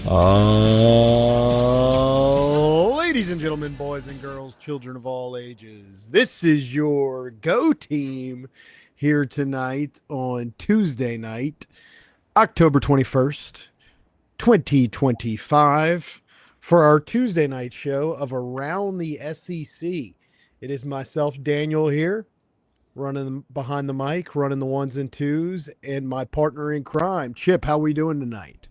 Ladies and gentlemen, boys and girls, children of all ages, this is your Go Team here tonight on Tuesday night, October 21st, 2025, for our Tuesday night show of Around the SEC. It is myself, Daniel, here, running behind the mic, running the ones and twos, and my partner in crime, Chip. How we doing tonight?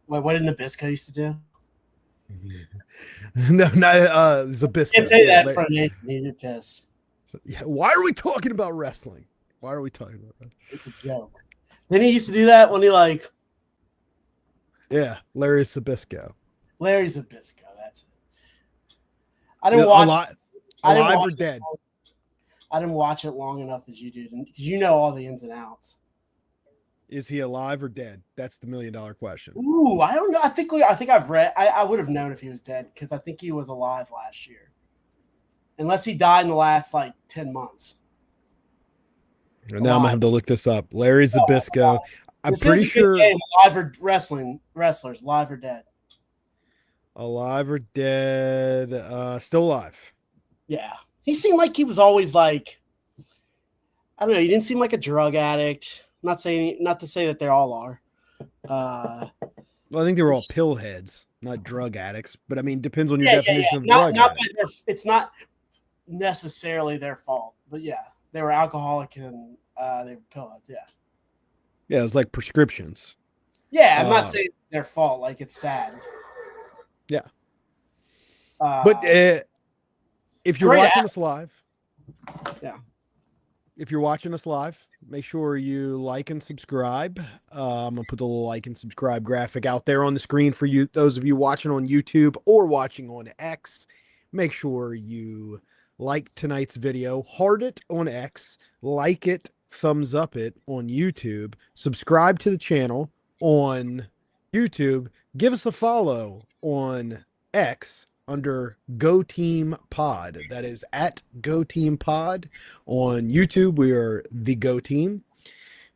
Wait, what did Nabisco used to do? No, not Zabisco. Can't say that for Nathan. He's pissed. Yeah, why are we talking about wrestling? Why are we talking about wrestling? It's a joke. Then he used to do that when he Yeah, Larry Zabisco. Larry Zabisco. That's it. I didn't watch. Alive or dead? I didn't watch it long enough as you did, because you know all the ins and outs. Is he alive or dead? That's the $1 million question. Ooh, I don't know. I think I've read. I would have known if he was dead, because I think he was alive last year, unless he died in the last 10 months. And now I'm gonna have to look this up. Larry Zabisco. I'm pretty sure. Alive or wrestlers, live or dead? Alive or dead? Still alive. Yeah, he seemed like he was always I don't know. He didn't seem like a drug addict. Not to say that they all are. Well, I think they were all pill heads, not drug addicts. But I mean, depends on your definition of drug addict. It's not necessarily their fault, but yeah, they were alcoholic and they were pill heads. Yeah. Yeah, it was like prescriptions. Yeah, I'm not saying it's their fault. It's sad. Yeah. But if you're watching us live, yeah. If you're watching us live, make sure you like and subscribe. I'm going to put the little like and subscribe graphic out there on the screen for you. Those of you watching on YouTube or watching on X, make sure you like tonight's video, heart it on X, like it, thumbs up it on YouTube, subscribe to the channel on YouTube, give us a follow on X under Go Team Pod. That is at Go Team Pod. On YouTube, we are the Go Team.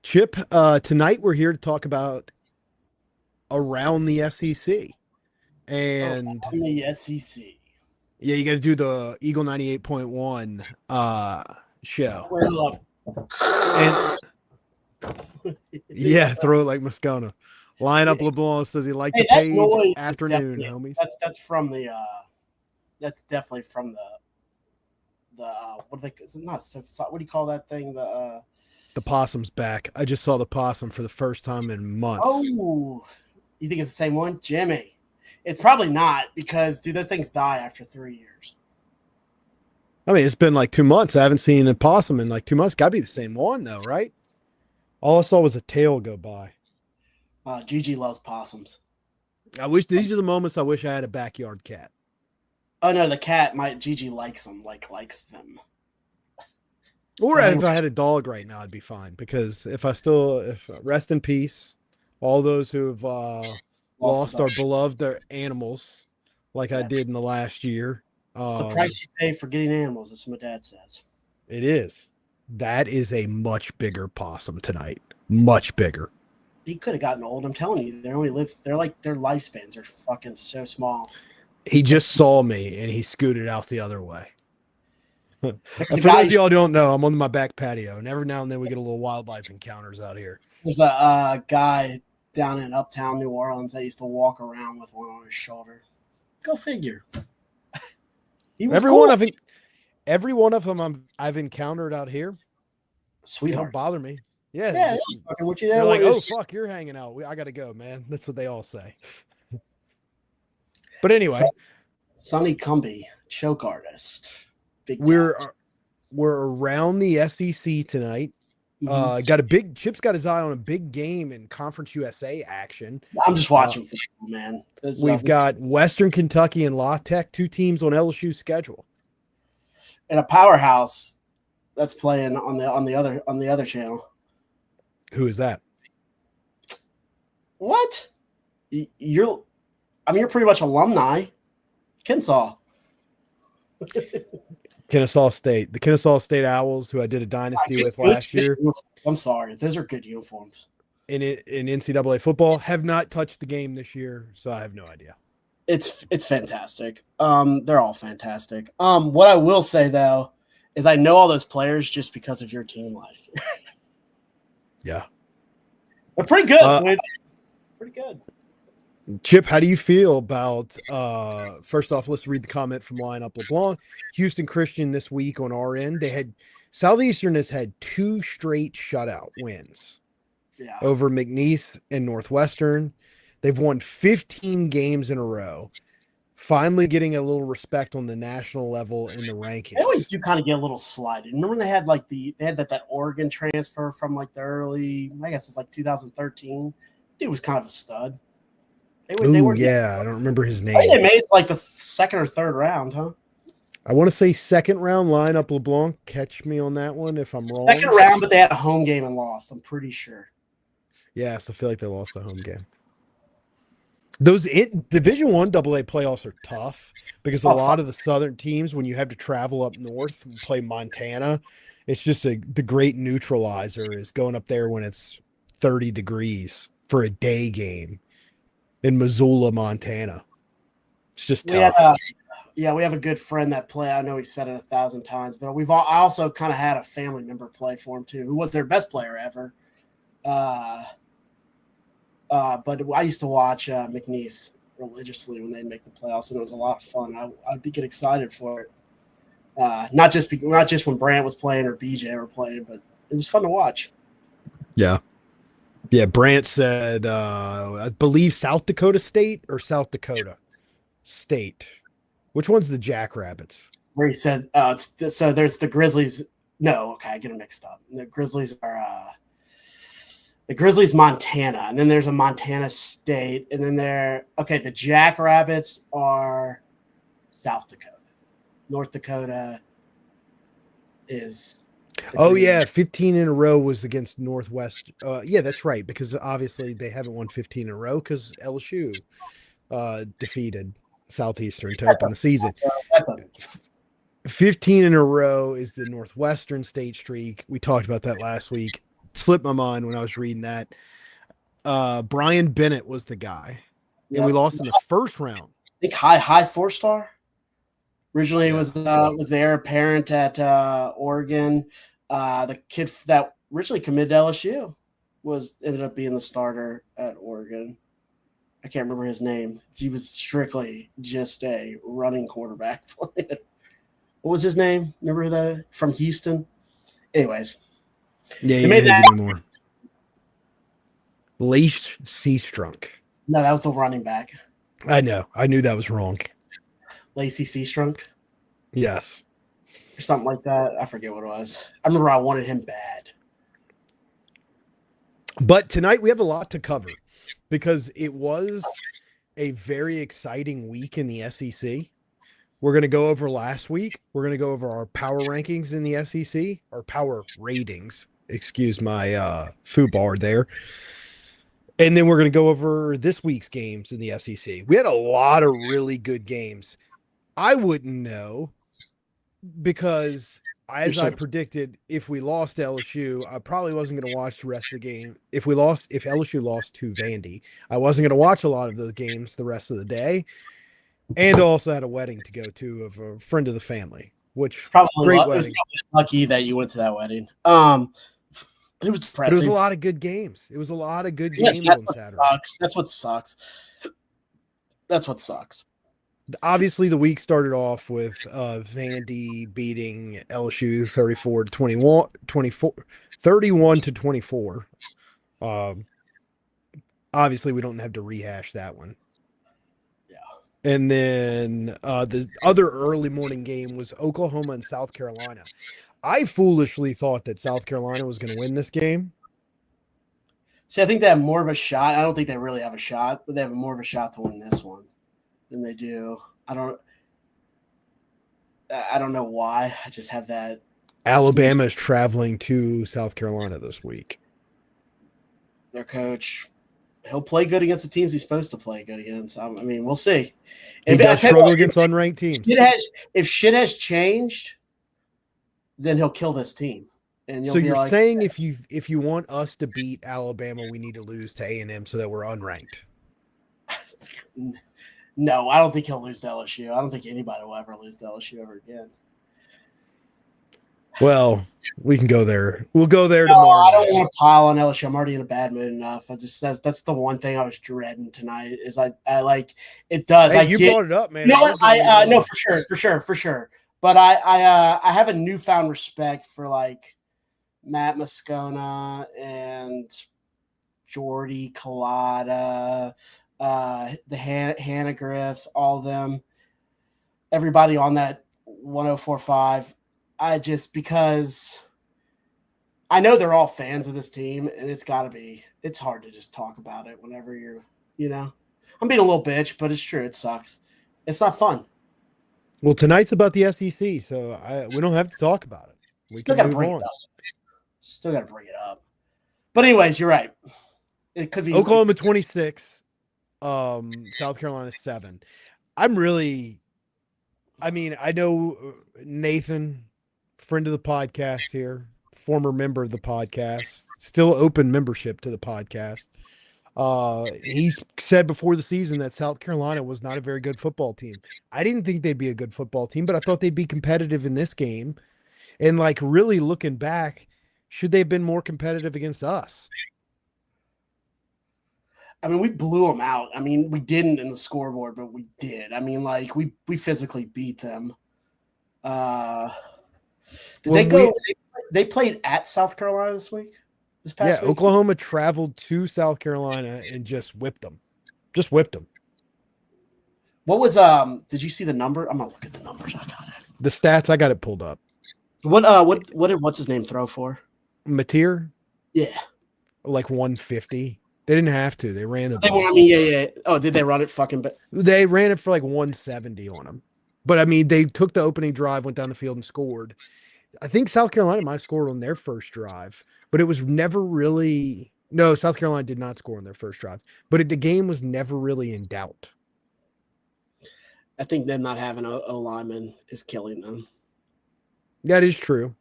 Chip, tonight we're here to talk about Around the SEC. And the SEC. Yeah, you got to do the Eagle 98.1 show. And yeah, throw it like Moscona. Line up LeBlanc says he liked the page. Afternoon, homies. That's from the that's definitely from the what do you call that thing? The possum's back. I just saw the possum for the first time in months. Oh, you think it's the same one? Jimmy. It's probably not, because those things die after 3 years. I mean, it's been 2 months. I haven't seen a possum in 2 months. Gotta be the same one though, right? All I saw was a tail go by. Gigi loves possums. These are the moments I wish I had a backyard cat. Oh no, the cat, Gigi likes them, likes them. Or if I had a dog right now, I'd be fine, because if rest in peace, all those who've lost our beloved animals, I did in the last year. It's the price you pay for getting animals. That's what my dad says. It is. That is a much bigger possum tonight. Much bigger. He could have gotten old. I'm telling you, their lifespans are fucking so small. He just saw me and he scooted out the other way. For those of y'all who don't know, I'm on my back patio, and every now and then we get a little wildlife encounters out here. There's a guy down in uptown New Orleans that used to walk around with one on his shoulder. Go figure. He was every one of them I've encountered out here. Sweethearts. Don't bother me. Yeah. They're like, oh, fuck, you're hanging out. I got to go, man. That's what they all say. But anyway. Sonny Cumbie, choke artist. We're around the SEC tonight. Mm-hmm. Chip's got his eye on a big game in Conference USA action. I'm just watching football, man. We've got Western Kentucky and La Tech, 2 teams on LSU's schedule. And a powerhouse that's playing on the other channel. Who is that? What? You're pretty much alumni. Kennesaw. Kennesaw State. The Kennesaw State Owls, who I did a dynasty with last year. I'm sorry. Those are good uniforms. in NCAA football. Have not touched the game this year, so I have no idea. It's fantastic. They're all fantastic. What I will say though is I know all those players just because of your team last year. Yeah, They're pretty good. Dude. Pretty good. Chip, how do you feel about first off, let's read the comment from Lineup LeBlanc. Houston Christian this week on our end. They had Southeastern has had 2 straight shutout wins over McNeese and Northwestern. They've won 15 games in a row. Finally getting a little respect on the national level in the rankings. They always do kind of get a little slighted. Remember when they had like they had that Oregon transfer from like the early, I guess it's like 2013. Dude was kind of a stud. They were, yeah, I don't remember his name. They made like the second or third round, huh? I want to say second round. Lineup LeBlanc. Catch me on that one if I'm wrong. Second round, but they had a home game and lost. I'm pretty sure. Yes, I feel like they lost the home game. Those Division I AA playoffs are tough because a lot of the Southern teams, when you have to travel up north and play Montana, it's just the great neutralizer is going up there when it's 30 degrees for a day game in Missoula, Montana. It's just tough. We have a good friend that play. I know he said it 1,000 times, but I also kind of had a family member play for him too, who was their best player ever. But I used to watch McNeese religiously when they make the playoffs, and it was a lot of fun. I'd get excited for it. Not just when Brant was playing or BJ were playing, but it was fun to watch. Yeah. Yeah, Brant said, I believe South Dakota State or South Dakota State. Which one's the Jackrabbits? Where he said, so there's the Grizzlies. No, okay, I get them mixed up. The Grizzlies are the Grizzlies, Montana, and then there's a Montana State, and then the Jackrabbits are South Dakota. North Dakota is. Oh, yeah, 15 in a row was against Northwest. Yeah, that's right, because obviously they haven't won 15 in a row because LSU defeated Southeastern to open the season. 15 in a row is the Northwestern state streak. We talked about that last week. Slipped my mind when I was reading that. Brian Bennett was the guy, and we lost in the first round. I think high 4-star. Originally was the heir apparent at Oregon. The kid that originally committed to LSU ended up being the starter at Oregon. I can't remember his name. He was strictly just a running quarterback. What was his name? Remember that from Houston? Anyways. Yeah, you made that anymore. Lace Seastrunk. No, that was the running back. I know. I knew that was wrong. Lacey Seastrunk? Yes. Or something like that. I forget what it was. I remember I wanted him bad. But tonight we have a lot to cover because it was a very exciting week in the SEC. We're going to go over last week. We're going to go over our power rankings in the SEC, our power ratings. Excuse my FUBAR there. And then we're going to go over this week's games in the SEC. We had a lot of really good games. I wouldn't know because, as I predicted, if we lost to LSU, I probably wasn't going to watch the rest of the game. If LSU lost to Vandy, I wasn't going to watch a lot of the games the rest of the day. And also had a wedding to go to of a friend of the family, which probably great wedding. It was lucky that you went to that wedding. It was depressing. It was a lot of good games. It was a lot of good games on Saturday. That's what sucks. That's what sucks. Obviously, the week started off with Vandy beating LSU 31-24. Obviously, we don't have to rehash that one. Yeah. And then the other early morning game was Oklahoma and South Carolina. I foolishly thought that South Carolina was going to win this game. See, I think they have more of a shot. I don't think they really have a shot, but they have more of a shot to win this one than they do. I don't know why. I just have that. Alabama is traveling to South Carolina this week. Their coach, he'll play good against the teams he's supposed to play good against. I mean, we'll see. He does struggle against unranked teams. If shit has changed, then he'll kill this team. and you'll So be you're like, saying if you want us to beat Alabama, we need to lose to A&M so that we're unranked. no, I don't think he'll lose to LSU. I don't think anybody will ever lose to LSU ever again. Well, we can go there. We'll go there No, tomorrow I don't night. want to pile on LSU. I'm already in a bad mood enough. I just that's the one thing I was dreading tonight. Is I like it does. Hey, I you get brought it up, man. you know I what was going to leave it no on. for sure. But I have a newfound respect for like Matt Moscona and Jordy Collada, the Hannah Griffs, all of them, everybody on that 1045. I just because I know they're all fans of this team, and it's hard to just talk about it whenever I'm being a little bitch, but it's true. It sucks. It's not fun. Well, tonight's about the SEC, so we don't have to talk about it. We Still can got to move bring it on. up. Still got to bring it up. But anyways, you're right. It could be Oklahoma 26, South Carolina 7. I know Nathan, friend of the podcast here, former member of the podcast, still open membership to the podcast. He's said before the season that South Carolina was not a very good football team. I didn't think they'd be a good football team, but I thought they'd be competitive in this game. And like really looking back, should they have been more competitive against us? I mean, we blew them out. I mean, we didn't in the scoreboard, but we did. I mean, like we physically beat them. Did they go? They played at South Carolina this week. This past week. Oklahoma traveled to South Carolina and just whipped them. Just whipped them. What was Did you see the number? I'm gonna look at the numbers. I got it. The stats, I got it pulled up. What did what's his name throw for? Mateer? Yeah. Like 150. They didn't have to. They ran the ball. I mean, yeah. Oh, did they run it fucking? They ran it for like 170 on them. But I mean, they took the opening drive, went down the field and scored. I think South Carolina might have scored on their first drive, but it was never really. No, South Carolina did not score on their first drive, but the game was never really in doubt. I think them not having a lineman is killing them. That is true.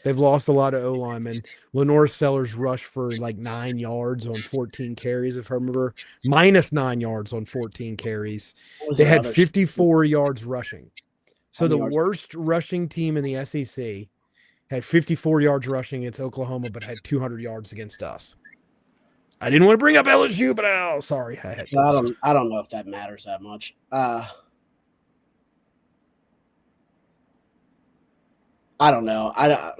They've lost a lot of O linemen. Lenore Sellers rushed for like 9 yards on 14 carries, if I remember, minus 9 yards on 14 carries. They had 54 yards rushing. So the worst rushing team in the SEC had 54 yards rushing against Oklahoma, but had 200 yards against us. I didn't want to bring up LSU, but sorry, I had to. I don't know if that matters that much. I don't know. As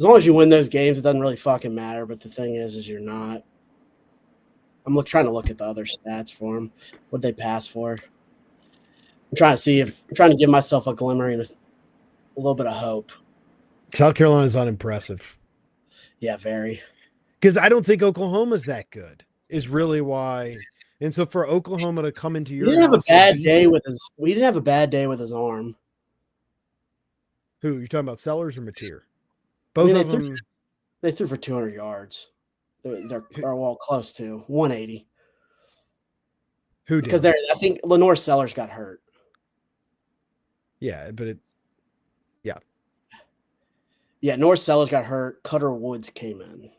long as you win those games, it doesn't really fucking matter. But the thing is you're not. I'm trying to look at the other stats for them. What they pass for? I'm trying to give myself a glimmering of a little bit of hope. South Carolina's unimpressive. Yeah, very. Because I don't think Oklahoma's that good. Is really why. And so for Oklahoma to come into your, we didn't have a bad day with his arm. Who you talking about, Sellers or Mateer? Both of them. They threw for 200 yards. They're close to 180. Who did? Because I think Lenore Sellers got hurt. Yeah, but yeah, North Sellers got hurt. Cutter Woods came in.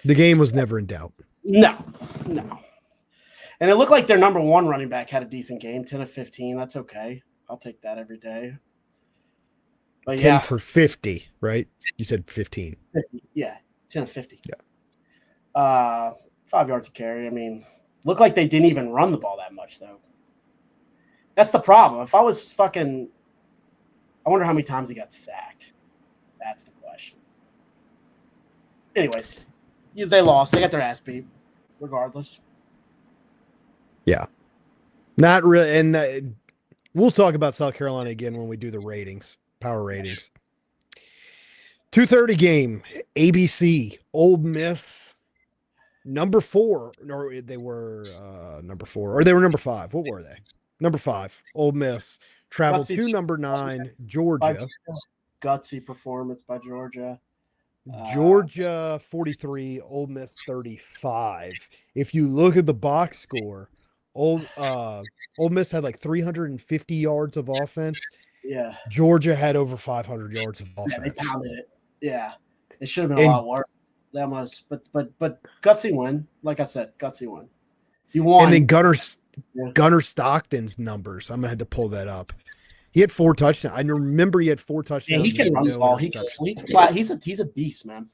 The game was never in doubt. No. And it looked like their number one running back had a decent game, 10 of 15. That's okay. I'll take that every day. But 10 for 50, right? You said 15. 50, yeah, 10 of 50. Yeah. 5 yards to carry. I mean, looked like they didn't even run the ball that much, though. That's the problem. If I was fucking – I wonder how many times he got sacked. That's the question. Anyways, they lost. They got their ass beat regardless. Yeah. Not really. And we'll talk about South Carolina again when we do the ratings, power ratings. 2:30 game, ABC, Ole Miss, number 4. Or they were number 4. Or they were number 5. What were they? Number 5, Ole Miss. Traveled to number 9, Georgia. Gutsy performance by Georgia. Georgia 43, Ole Miss 35. If you look at the box score, Ole Miss had like 350 yards of offense Yeah. Georgia had over 500 yards of Yeah, they offense. pounded it. Yeah. It should have been a And lot worse. That was, but gutsy win. Like I said, gutsy win. You and then won. Yeah. Gunner Stockton's numbers. I'm gonna have to pull that up. He had 4 touchdowns. I remember he had 4 Yeah, he touchdowns can and run the no ball. interceptions. He's a beast, man.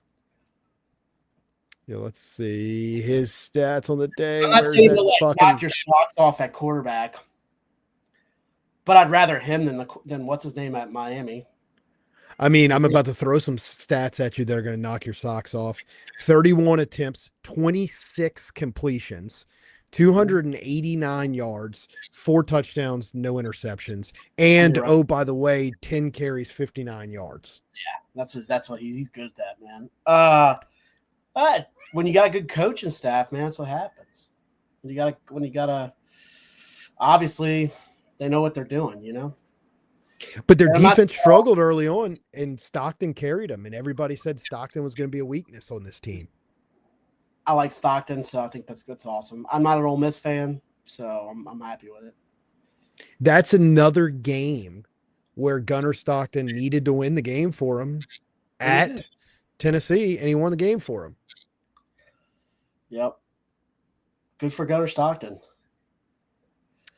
Yeah, let's see his stats on the day. I'm not Where's saying to that knock fucking? your socks off at quarterback, but I'd rather him than what's his name at Miami. I mean, I'm about to throw some stats at you that are going to knock your socks off. 31 attempts, 26 completions, 289 yards, 4 touchdowns, no interceptions, and Right. oh, by the way, 10 carries, 59 yards. That's what he's good at that, man. When you got a good coaching staff, man, that's what happens. When you got a obviously they know what they're doing, you know. But their And I'm not defense struggled early on, and Stockton carried them, and everybody said Stockton was going to be a weakness on this team. I like Stockton, so I think that's awesome. I'm not an Ole Miss fan, so I'm happy with it. That's another game where Gunner Stockton needed to win the game for him at Tennessee, and he won the game for him. Yep. Good for Gunner Stockton.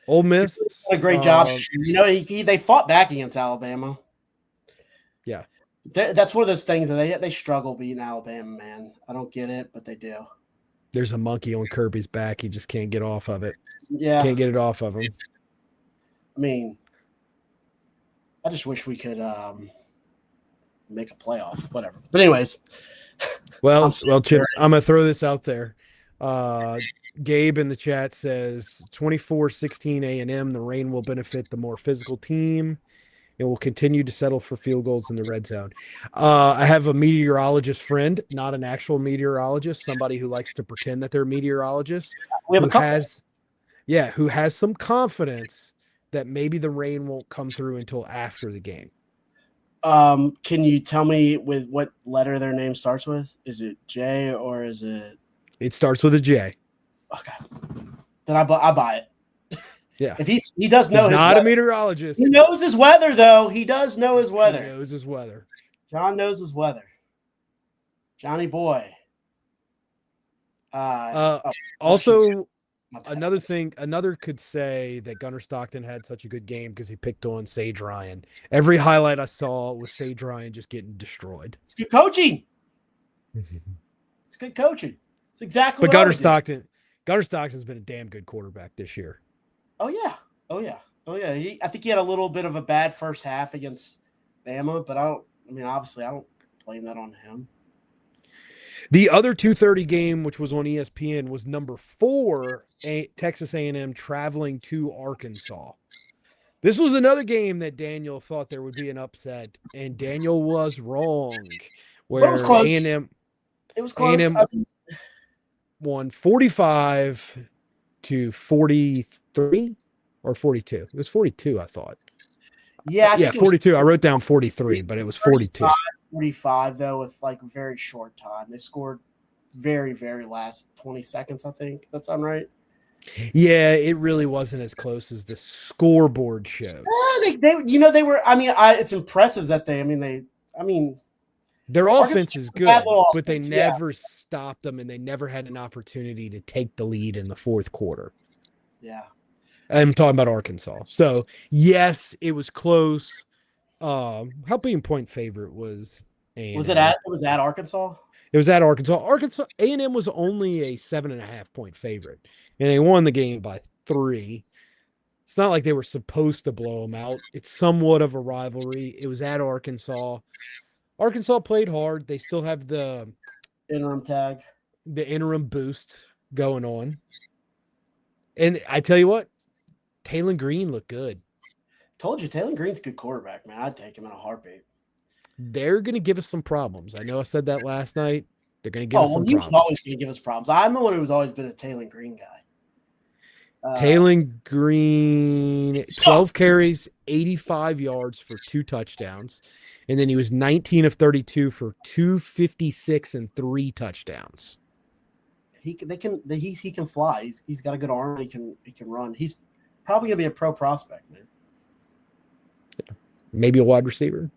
Ole Miss a great job. You know, they fought back against Alabama. Yeah. That's one of those things that they struggle beating Alabama, man. I don't get it, but they do. There's a monkey on Kirby's back. He just can't get off of it. Yeah. Can't get it off of him. I mean, I just wish we could make a playoff, whatever. But anyways. Well, Chip, I'm going to throw this out there. Gabe in the chat says 24-16 A&M. The rain will benefit the more physical team. It will continue to settle for field goals in the red zone. I have a meteorologist friend, not an actual meteorologist, somebody who likes to pretend that they're a meteorologist. We have who has some confidence that maybe the rain won't come through until after the game. Can you tell me with what letter their name starts with? Is it J or is it? It starts with a J. Okay, then I buy it. Yeah, if he does know he's his not weather. A meteorologist. He knows his weather, though. He does know his weather. He knows his weather. John knows his weather. Johnny boy. Also, another could say that Gunner Stockton had such a good game because he picked on Sage Ryan. Every highlight I saw was Sage Ryan just getting destroyed. It's good coaching. It's good coaching. It's exactly. But Gunner Stockton's been a damn good quarterback this year. Oh yeah. I think he had a little bit of a bad first half against Bama, but obviously I don't blame that on him. The other 2:30 game, which was on ESPN, was number 4, Texas A&M traveling to Arkansas. This was another game that Daniel thought there would be an upset, and Daniel was wrong. Where it was close. A&M, it was close. A&M won 45-43 or 42. It was 42, I thought. Yeah, 42. I wrote down 43, but it was 42. 45 though, with like very short time. They scored very, very last 20 seconds. I think that sound right. Yeah, it really wasn't as close as the scoreboard shows. They were. It's impressive that their offense is good, but they never stopped them, and they never had an opportunity to take the lead in the fourth quarter. Yeah. I'm talking about Arkansas. So, yes, it was close. How big a point favorite was A&M? Was it at Arkansas? It was at Arkansas. A&M was only a 7.5 point favorite, and they won the game by 3. It's not like they were supposed to blow them out. It's somewhat of a rivalry. It was at Arkansas. Arkansas played hard. They still have the interim tag, the interim boost going on. And I tell you what, Taylon Green looked good. Told you, Taylon Green's a good quarterback, man. I'd take him in a heartbeat. They're going to give us some problems. I know I said that last night. They're going to give us some problems. He was always going to give us problems. I'm the one who's always been a Taylon Green guy. Taylon Green, 12 carries, 85 yards for 2 touchdowns. And then he was 19 of 32 for 256 and 3 touchdowns. He can fly. He's got a good arm. He can run. He's probably going to be a pro prospect, man. Maybe a wide receiver.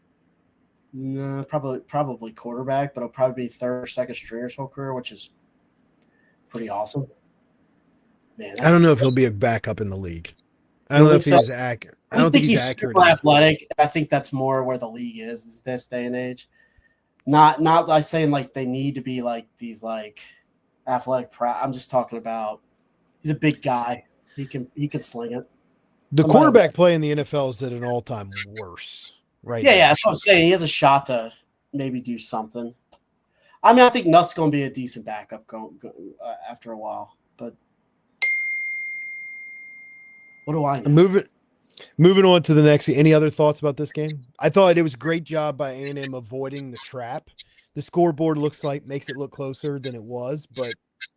No, probably quarterback, but it'll probably be third or second string his whole career, which is pretty awesome. Man, I don't that's know if he'll be a backup in the league. I you don't don't know think if so? he's accurate. I I don't just think think he's he's accurate super enough. athletic. I think that's more where the league is this day and age. Not like saying like they need to be like these like athletic. I'm just talking about he's a big guy. He can sling it. The Somebody. quarterback play in the NFL is at an all-time worse right Yeah, now. that's what I'm saying. He has a shot to maybe do something. I mean, I think Nuss going to be a decent backup after a while. But what do I know? Moving on to the next. Any other thoughts about this game? I thought it was a great job by A&M avoiding the trap. The scoreboard makes it look closer than it was, but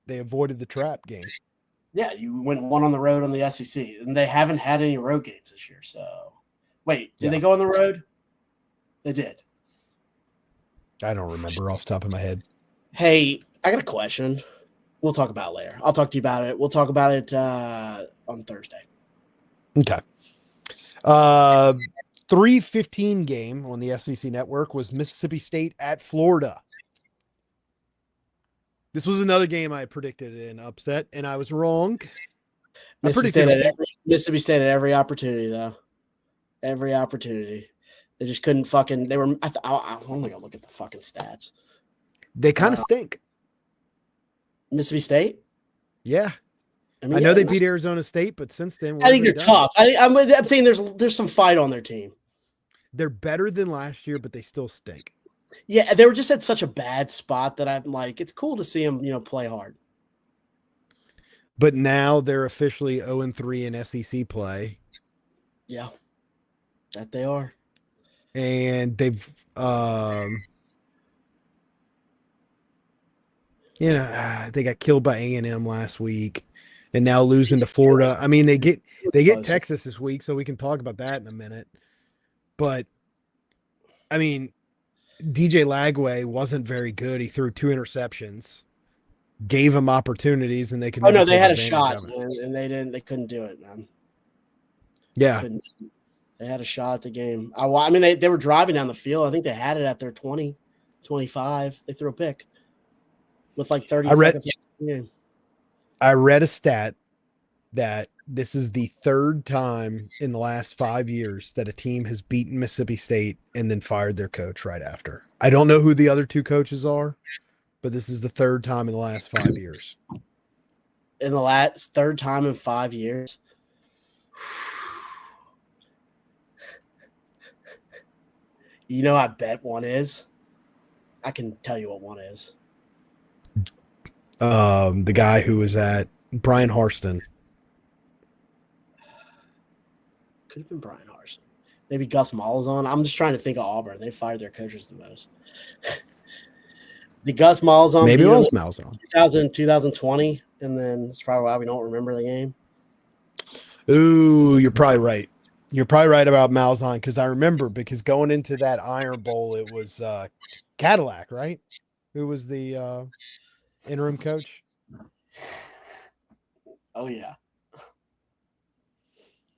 they avoided the trap game. Yeah, you went one on the road on the SEC, and they haven't had any road games this year. So, wait, did they go on the road? They did. I don't remember off the top of my head. Hey, I got a question. We'll talk about it later. I'll talk to you about it. We'll talk about it on Thursday. Okay. 3:15 game on the SEC network was Mississippi State at Florida. This was another game I predicted an upset, and I was wrong. Mississippi State at every opportunity, though. Every opportunity. They just couldn't fucking. They were. I'm only gonna look at the fucking stats. They kind of stink. Mississippi State. Yeah, I know they beat Arizona State, but since then, I think they're tough. I'm saying there's some fight on their team. They're better than last year, but they still stink. Yeah, they were just at such a bad spot that I'm like, it's cool to see them, play hard. But now they're officially 0-3 in SEC play. Yeah, that they are. And they've, they got killed by A&M last week, and now losing to Florida. I mean, they get Texas this week, so we can talk about that in a minute. But I mean, DJ Lagway wasn't very good. He threw 2 interceptions, gave them opportunities, and they could. Oh no, they had a shot, and they didn't. They couldn't do it, man. Yeah, they had a shot at the game. I mean, they were driving down the field. I think they had it at their 20, 25. They threw a pick with like 30 seconds left in the game. I read a stat that this is the third time in the last 5 years that a team has beaten Mississippi State and then fired their coach right after. I don't know who the other 2 coaches are, but this is the third time in the last 5 years. In the last third time in 5 years. I bet one is. I can tell you what one is. The guy who was at Brian Harston. Could have been Brian Harston. Maybe Gus Malzahn. I'm just trying to think of Auburn. They fired their coaches the most. The Gus Malzahn. Maybe it was Malzahn. 2020, and then it's probably why we don't remember the game. Ooh, you're probably right. You're probably right about Malzahn because I remember going into that Iron Bowl, it was Cadillac, right? Who was the interim coach? Oh, yeah.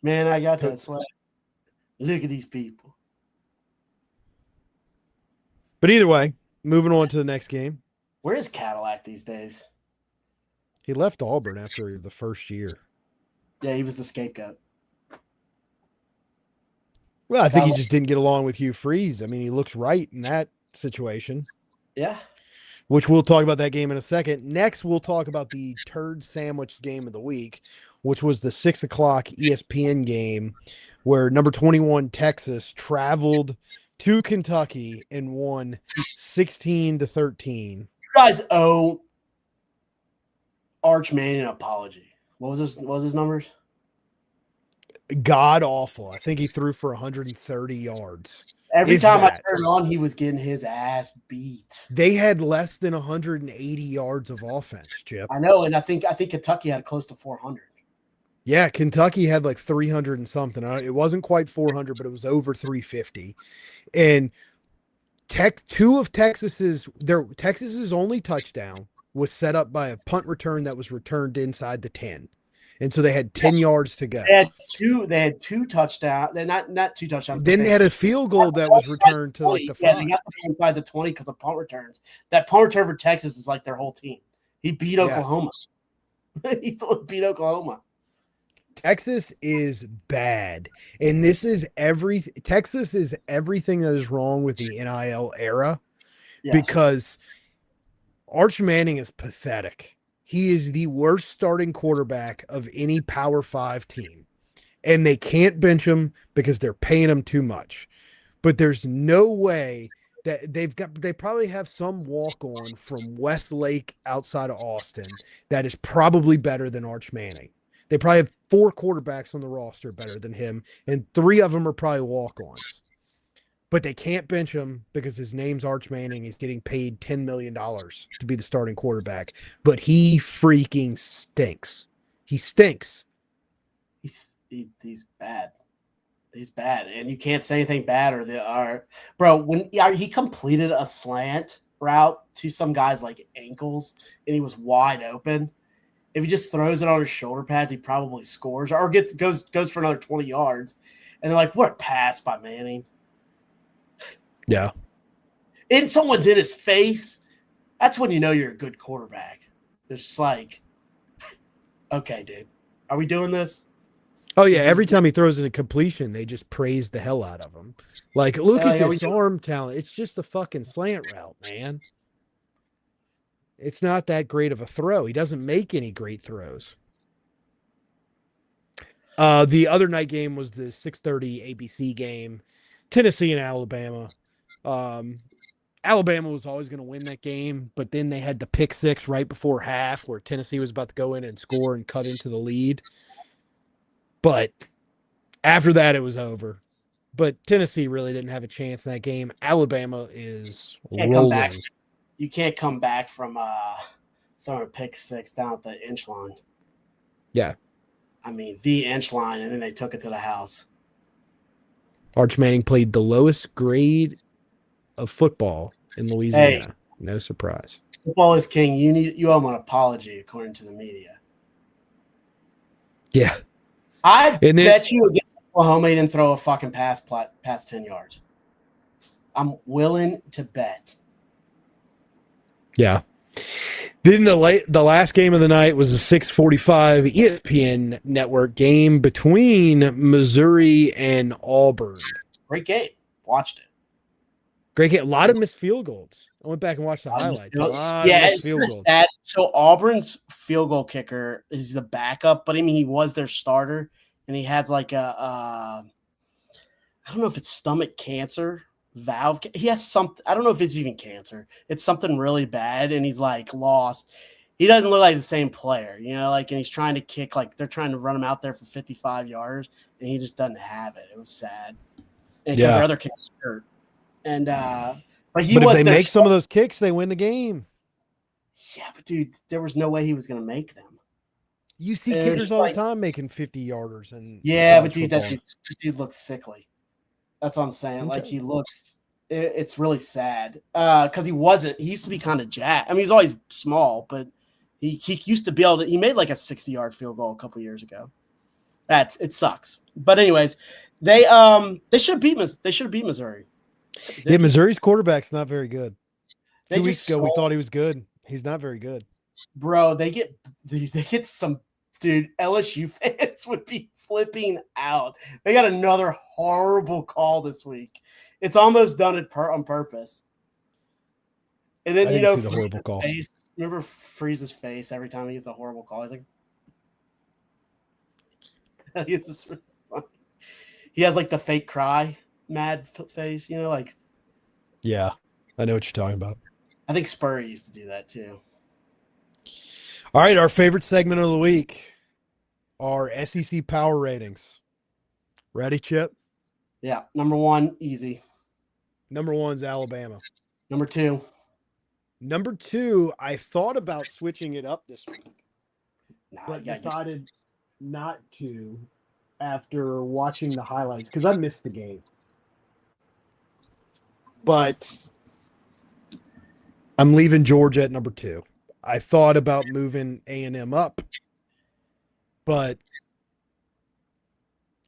Man, I got that sweat. Look at these people. But either way, moving on to the next game. Where is Cadillac these days? He left Auburn after the first year. Yeah, he was the scapegoat. Well, I think he just didn't get along with Hugh Freeze. I mean, he looks right in that situation. Yeah. Which we'll talk about that game in a second. Next, we'll talk about the turd sandwich game of the week, which was the 6 o'clock ESPN game where number 21 Texas traveled to Kentucky and won 16-13. You guys owe Arch Manning an apology. What was his numbers? God awful. I think he threw for 130 yards. Every time I turned on, he was getting his ass beat. They had less than 180 yards of offense, Chip. I know, and I think Kentucky had close to 400. Yeah, Kentucky had like 300 and something. It wasn't quite 400, but it was over 350. And Texas's only touchdown was set up by a punt return that was returned inside the 10. And so they had 10 yards to go. They had two touchdowns. They're not two touchdowns. Then they had a field goal that was returned to like the 5. They got the ball inside the 20 because of punt returns. That punt return for Texas is like their whole team. He beat Oklahoma. He beat Oklahoma. Texas is bad. And Texas is everything that is wrong with the NIL era because Arch Manning is pathetic. He is the worst starting quarterback of any Power 5 team. And they can't bench him because they're paying him too much. But there's no way that they probably have some walk-on from Westlake outside of Austin that is probably better than Arch Manning. They probably have 4 quarterbacks on the roster better than him, and 3 of them are probably walk-ons. But they can't bench him because his name's Arch Manning. He's getting paid $10 million to be the starting quarterback. But he freaking stinks. He stinks. He's bad. He's bad. And you can't say anything bad bro, when he completed a slant route to some guy's like ankles and he was wide open. If he just throws it on his shoulder pads, he probably scores or goes for another 20 yards. And they're like, what a pass by Manning. Yeah. And someone's in his face. That's when you know you're a good quarterback. It's just like, okay, dude, are we doing this? Oh, yeah. Every time he throws in a completion, they just praise the hell out of him. Like, look at this arm talent. It's just a fucking slant route, man. It's not that great of a throw. He doesn't make any great throws. The other night game was the 6:30 ABC game, Tennessee and Alabama. Alabama was always going to win that game, but then they had the pick 6 right before half where Tennessee was about to go in and score and cut into the lead. But after that, it was over. But Tennessee really didn't have a chance in that game. Alabama is rolling. You can't come back from throwing a pick 6 down at the inch line. Yeah. I mean, the inch line, and then they took it to the house. Arch Manning played the lowest grade of football in Louisiana. Hey, no surprise. Football is king. You owe him an apology, according to the media. Yeah. I bet you against Oklahoma he didn't throw a fucking pass past 10 yards. I'm willing to bet. Yeah. Then the last game of the night was a 6:45 ESPN network game between Missouri and Auburn. Great game. Watched it. Great game. A lot of missed field goals. I went back and watched the highlights. It's just that. So Auburn's field goal kicker is the backup, but I mean he was their starter, and he has like I don't know if it's stomach cancer. Valve. He has something. I don't know if it's even cancer. It's something really bad, and he's like lost. He doesn't look like the same player, and he's trying to kick, like they're trying to run him out there for 55 yards, and he just doesn't have it. It was sad. And because their other kickers hurt. And but if they make some of those kicks, they win the game. Yeah, but dude, there was no way he was going to make them. You see kickers all the time making 50-yarders, and but dude, that dude looks sickly. That's what I'm saying. Okay. Like he looks, it's really sad because he used to be kind of jacked. I mean, he's always small, but he used to be able to. He made like a 60-yard field goal a couple years ago. It sucks. But anyways, they should have beat Missouri. Missouri's quarterback's not very good. 2 weeks ago, we thought he was good. He's not very good, bro. They get some. Dude, LSU fans would be flipping out. They got another horrible call this week. It's almost done on purpose. And then, the horrible call. Remember Freeze's face every time he gets a horrible call? He's like, he has like the fake cry, mad face, like. Yeah, I know what you're talking about. I think Spurrier used to do that too. All right, our favorite segment of the week, our SEC power ratings. Ready, Chip? Yeah, number 1, easy. Number 1's Alabama. Number 2. Number 2, I thought about switching it up this week, but decided not to after watching the highlights because I missed the game. But I'm leaving Georgia at number 2. I thought about moving A&M up, but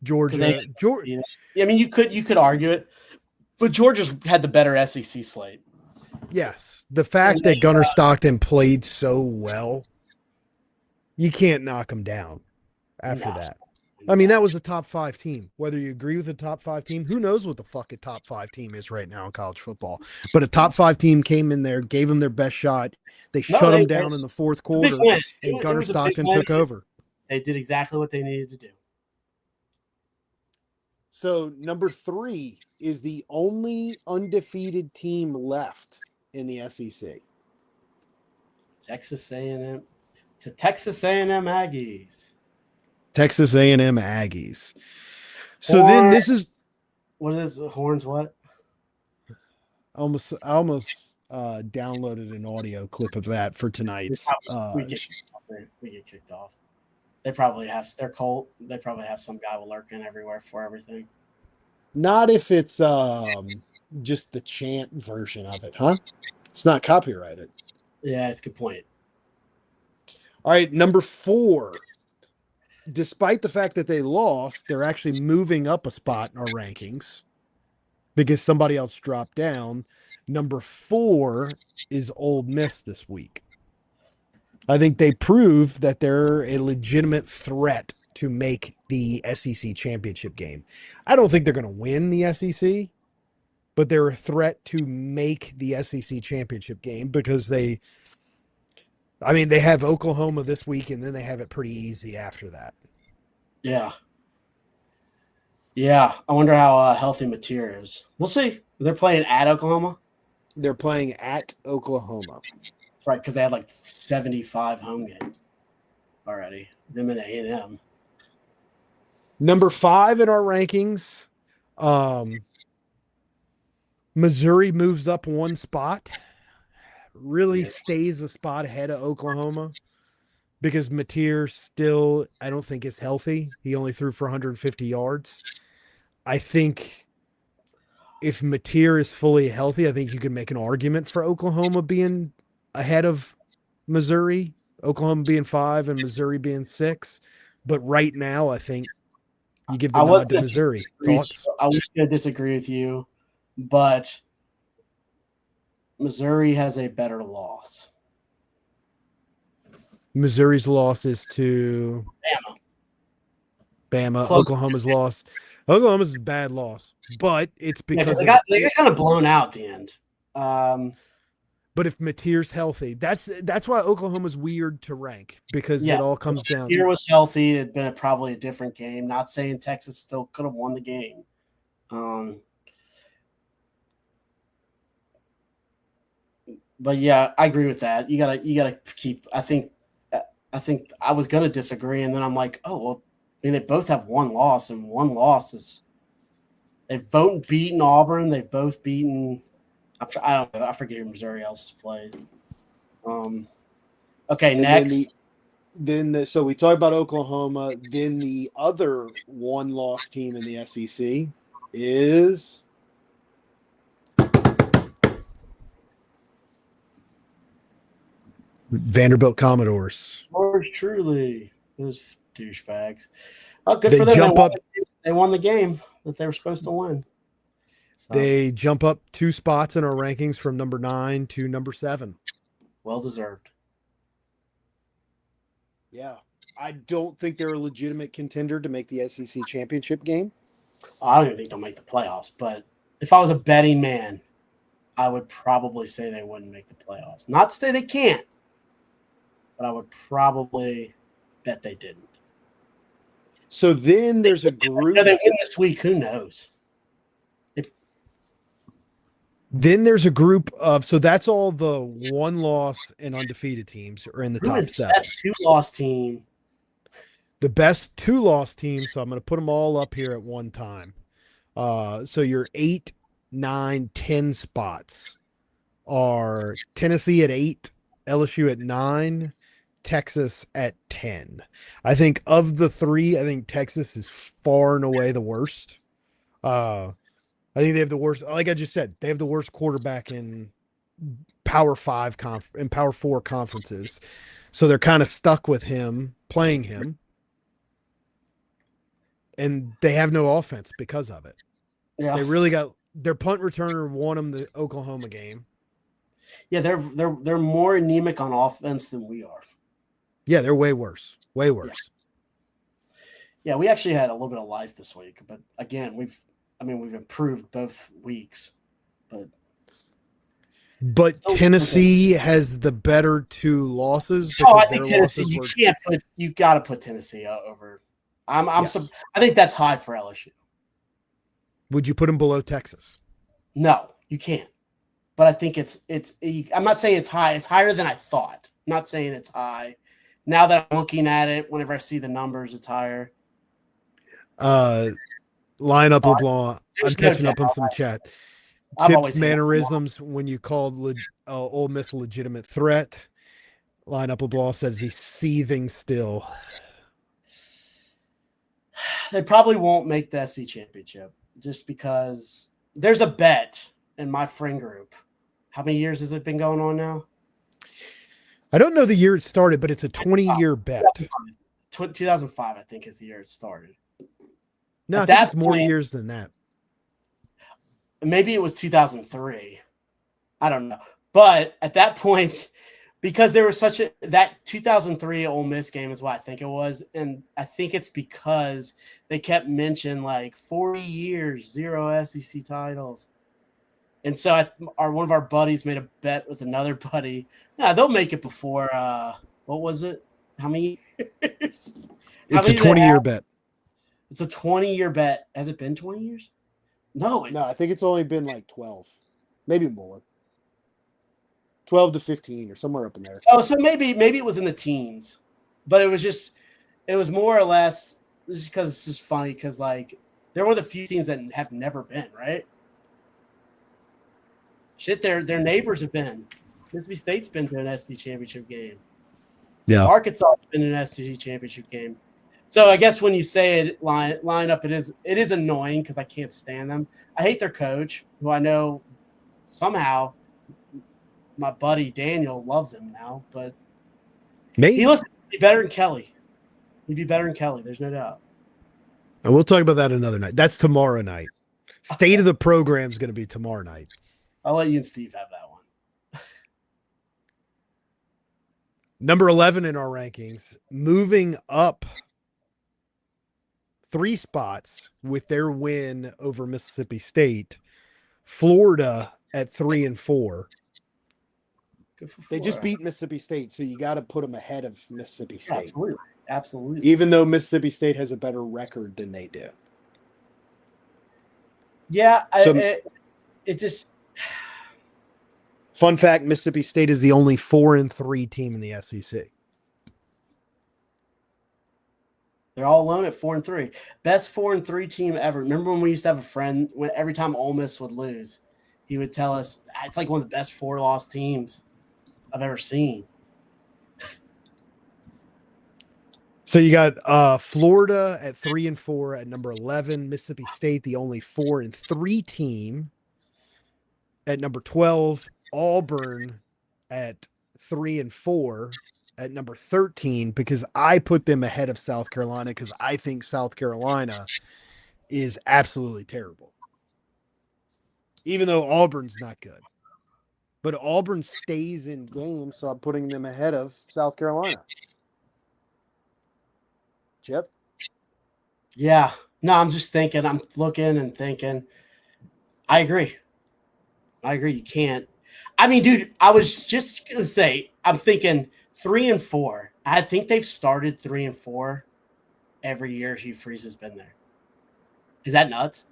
because they, Georgia, you know, I mean, you could argue it, but Georgia's had the better SEC slate. yes, the And fact they, that Gunnar Stockton played so well, you can't knock him down after no, that. I mean, no, that was a top 5 team. Whether you agree with the top 5 team, who knows what the fuck a top 5 team is right now in college football. But a top 5 team came in there, gave them their best shot. They no, shut them down in the fourth a big quarter, win. and It Gunnar was a big Stockton win. took over. They did exactly what they needed to do. So number 3 is the only undefeated team left in the SEC. Texas A&M to Texas A&M Aggies. Texas A&M Aggies. So Horn, then this is what is Horns? What? I almost downloaded an audio clip of that for tonight's. We get kicked off. They probably have their Colt. They probably have some guy lurking everywhere for everything. Not if it's just the chant version of it, huh? It's not copyrighted. Yeah, it's a good point. All right, number 4. Despite the fact that they lost, they're actually moving up a spot in our rankings because somebody else dropped down. Number 4 is Ole Miss this week. I think they prove that they're a legitimate threat to make the SEC championship game. I don't think they're going to win the SEC, but they're a threat to make the SEC championship game because they have Oklahoma this week and then they have it pretty easy after that. Yeah. Yeah. I wonder how healthy Mateer is. We'll see. They're playing at Oklahoma. They're playing at Oklahoma. That's right, because they had like 75 home games already. Them and A&M. Number 5 in our rankings. Missouri moves up one spot. Really stays a spot ahead of Oklahoma because Mateer still, I don't think, is healthy. He only threw for 150 yards. I think if Mateer is fully healthy, I think you can make an argument for Oklahoma being ahead of Missouri, Oklahoma being 5 and Missouri being 6. But right now, I think you give the nod to Missouri. Thoughts? I was going to disagree with you, but Missouri has a better loss. Missouri's loss is to Bama. Close. Oklahoma's loss. Oklahoma's a bad loss, but it's because they got kind of blown out at the end. But if Mateer's healthy, that's why Oklahoma's weird to rank because it all comes down. Mateer was healthy, it'd been probably a different game. Not saying Texas still could have won the game. But yeah, I agree with that. You gotta keep. I think I was gonna disagree, and then I'm like, oh well. I mean, they both have one loss, and one loss is they've both beaten Auburn. They've both beaten. I don't know. I forget who Missouri else has played. Okay, and next. So we talked about Oklahoma. Then the other one-loss team in the SEC is Vanderbilt Commodores. Yours truly, those douchebags. Oh, good for them. They won the game that they were supposed to win. So, they jump up 2 spots in our rankings from number 9 to number 7. Well deserved. Yeah. I don't think they're a legitimate contender to make the SEC championship game. I don't even think they'll make the playoffs, but if I was a betting man, I would probably say they wouldn't make the playoffs. Not to say they can't, but I would probably bet they didn't. So then there's a group. They win this week. Who knows? Then there's a group of, so that's all the one loss and undefeated teams are in the top 7. The best 2-loss team? The best 2-loss team. So I'm going to put them all up here at one time. So your 8, 9, 10 spots are Tennessee at 8, LSU at 9, Texas at 10. I think of the 3, I think Texas is far and away the worst. I think they have the worst, like I just said, they have the worst quarterback in Power 5 in Power 4 conferences. So they're kind of stuck with him, playing him. and they have no offense because of it. Yeah, They really got their punt returner won them the Oklahoma game. yeah, they're more anemic on offense than we are. Yeah, they're way worse. Way worse. Yeah, we actually had a little bit of life this week, but again, we've improved both weeks, but still Tennessee has the better two losses Oh, because I their think Tennessee. losses were. You got to put Tennessee over. Yes. I think that's high for LSU. Would you put them below Texas? No, you can't. But I think it's. I'm not saying it's high. It's higher than I thought. I'm not saying it's high. Now that I'm looking at it, whenever I see the numbers, it's higher. Line up LeBlanc. I'm catching no up on some chat. I've Chip's always hated mannerisms when you called Ole Miss a legitimate threat. Line up LeBlanc says he's seething still. They probably won't make the SC championship just because there's a bet in my friend group. How many years has it been going on now? I don't know the year it started, but it's a 20-year bet. 2005, I think, is the year it started. No, I think it's more years than that. Maybe it was 2003. I don't know. But at that point, because there was that 2003 Ole Miss game is what I think it was. And I think it's because they kept mentioning like 40 years, 0 SEC titles. And so one of our buddies made a bet with another buddy. Yeah, they'll make it before, what was it? How many years? It's a 20-year bet. It's a 20-year bet. Has it been 20 years? No, I think it's only been like 12, maybe more. 12 to 15 or somewhere up in there. Oh, so maybe it was in the teens, but it was more or less just because it's just funny because like they're one of the few teams that have never been, right? Shit, their neighbors have been. Mississippi State's been to an SEC championship game. Yeah, Arkansas has been in an SEC championship game. So I guess when you say it line up, it is annoying because I can't stand them. I hate their coach, who I know somehow my buddy Daniel loves him now, but he looks be better than Kelly. He'd be better than Kelly. There's no doubt. And we'll talk about that another night. That's tomorrow night. State of the program is going to be tomorrow night. I'll let you and Steve have that one. Number 11 in our rankings, moving up 3 spots with their win over Mississippi State. Florida at 3-4. They just beat Mississippi State, so you got to put them ahead of Mississippi State. Absolutely. Even though Mississippi State has a better record than they do. Yeah, it just. Fun fact: Mississippi State is the only 4-3 team in the SEC. They're all alone at 4-3. Best 4-3 team ever. Remember when we used to have a friend when every time Ole Miss would lose, he would tell us it's like one of the best 4-loss teams I've ever seen. So you got Florida at 3-4 at number 11, Mississippi State, the only 4-3 team at number 12, Auburn at 3-4 at number 13, because I put them ahead of South Carolina because I think South Carolina is absolutely terrible. Even though Auburn's not good. But Auburn stays in games, so I'm putting them ahead of South Carolina. Chip? Yeah. No, I'm just thinking. I'm looking and thinking. I agree. You can't. I mean, dude, I was just going to say, I'm thinking 3-4. I think they've started 3-4 every year Hugh Freeze has been there. Is that nuts?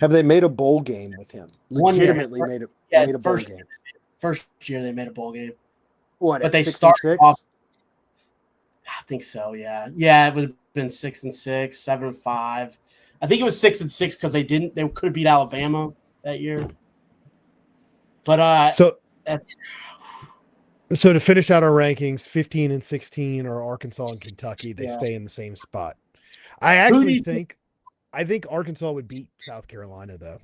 Have they made a bowl game with him? Legitimately made a bowl game. First year they made a bowl game. What? But they started off. I think so. Yeah. It would have been 6-6, 7-5. I think it was 6-6 because they could have beat Alabama that year. But so to finish out our rankings, 15 and 16 are Arkansas and Kentucky. They stay in the same spot. I think Arkansas would beat South Carolina, though.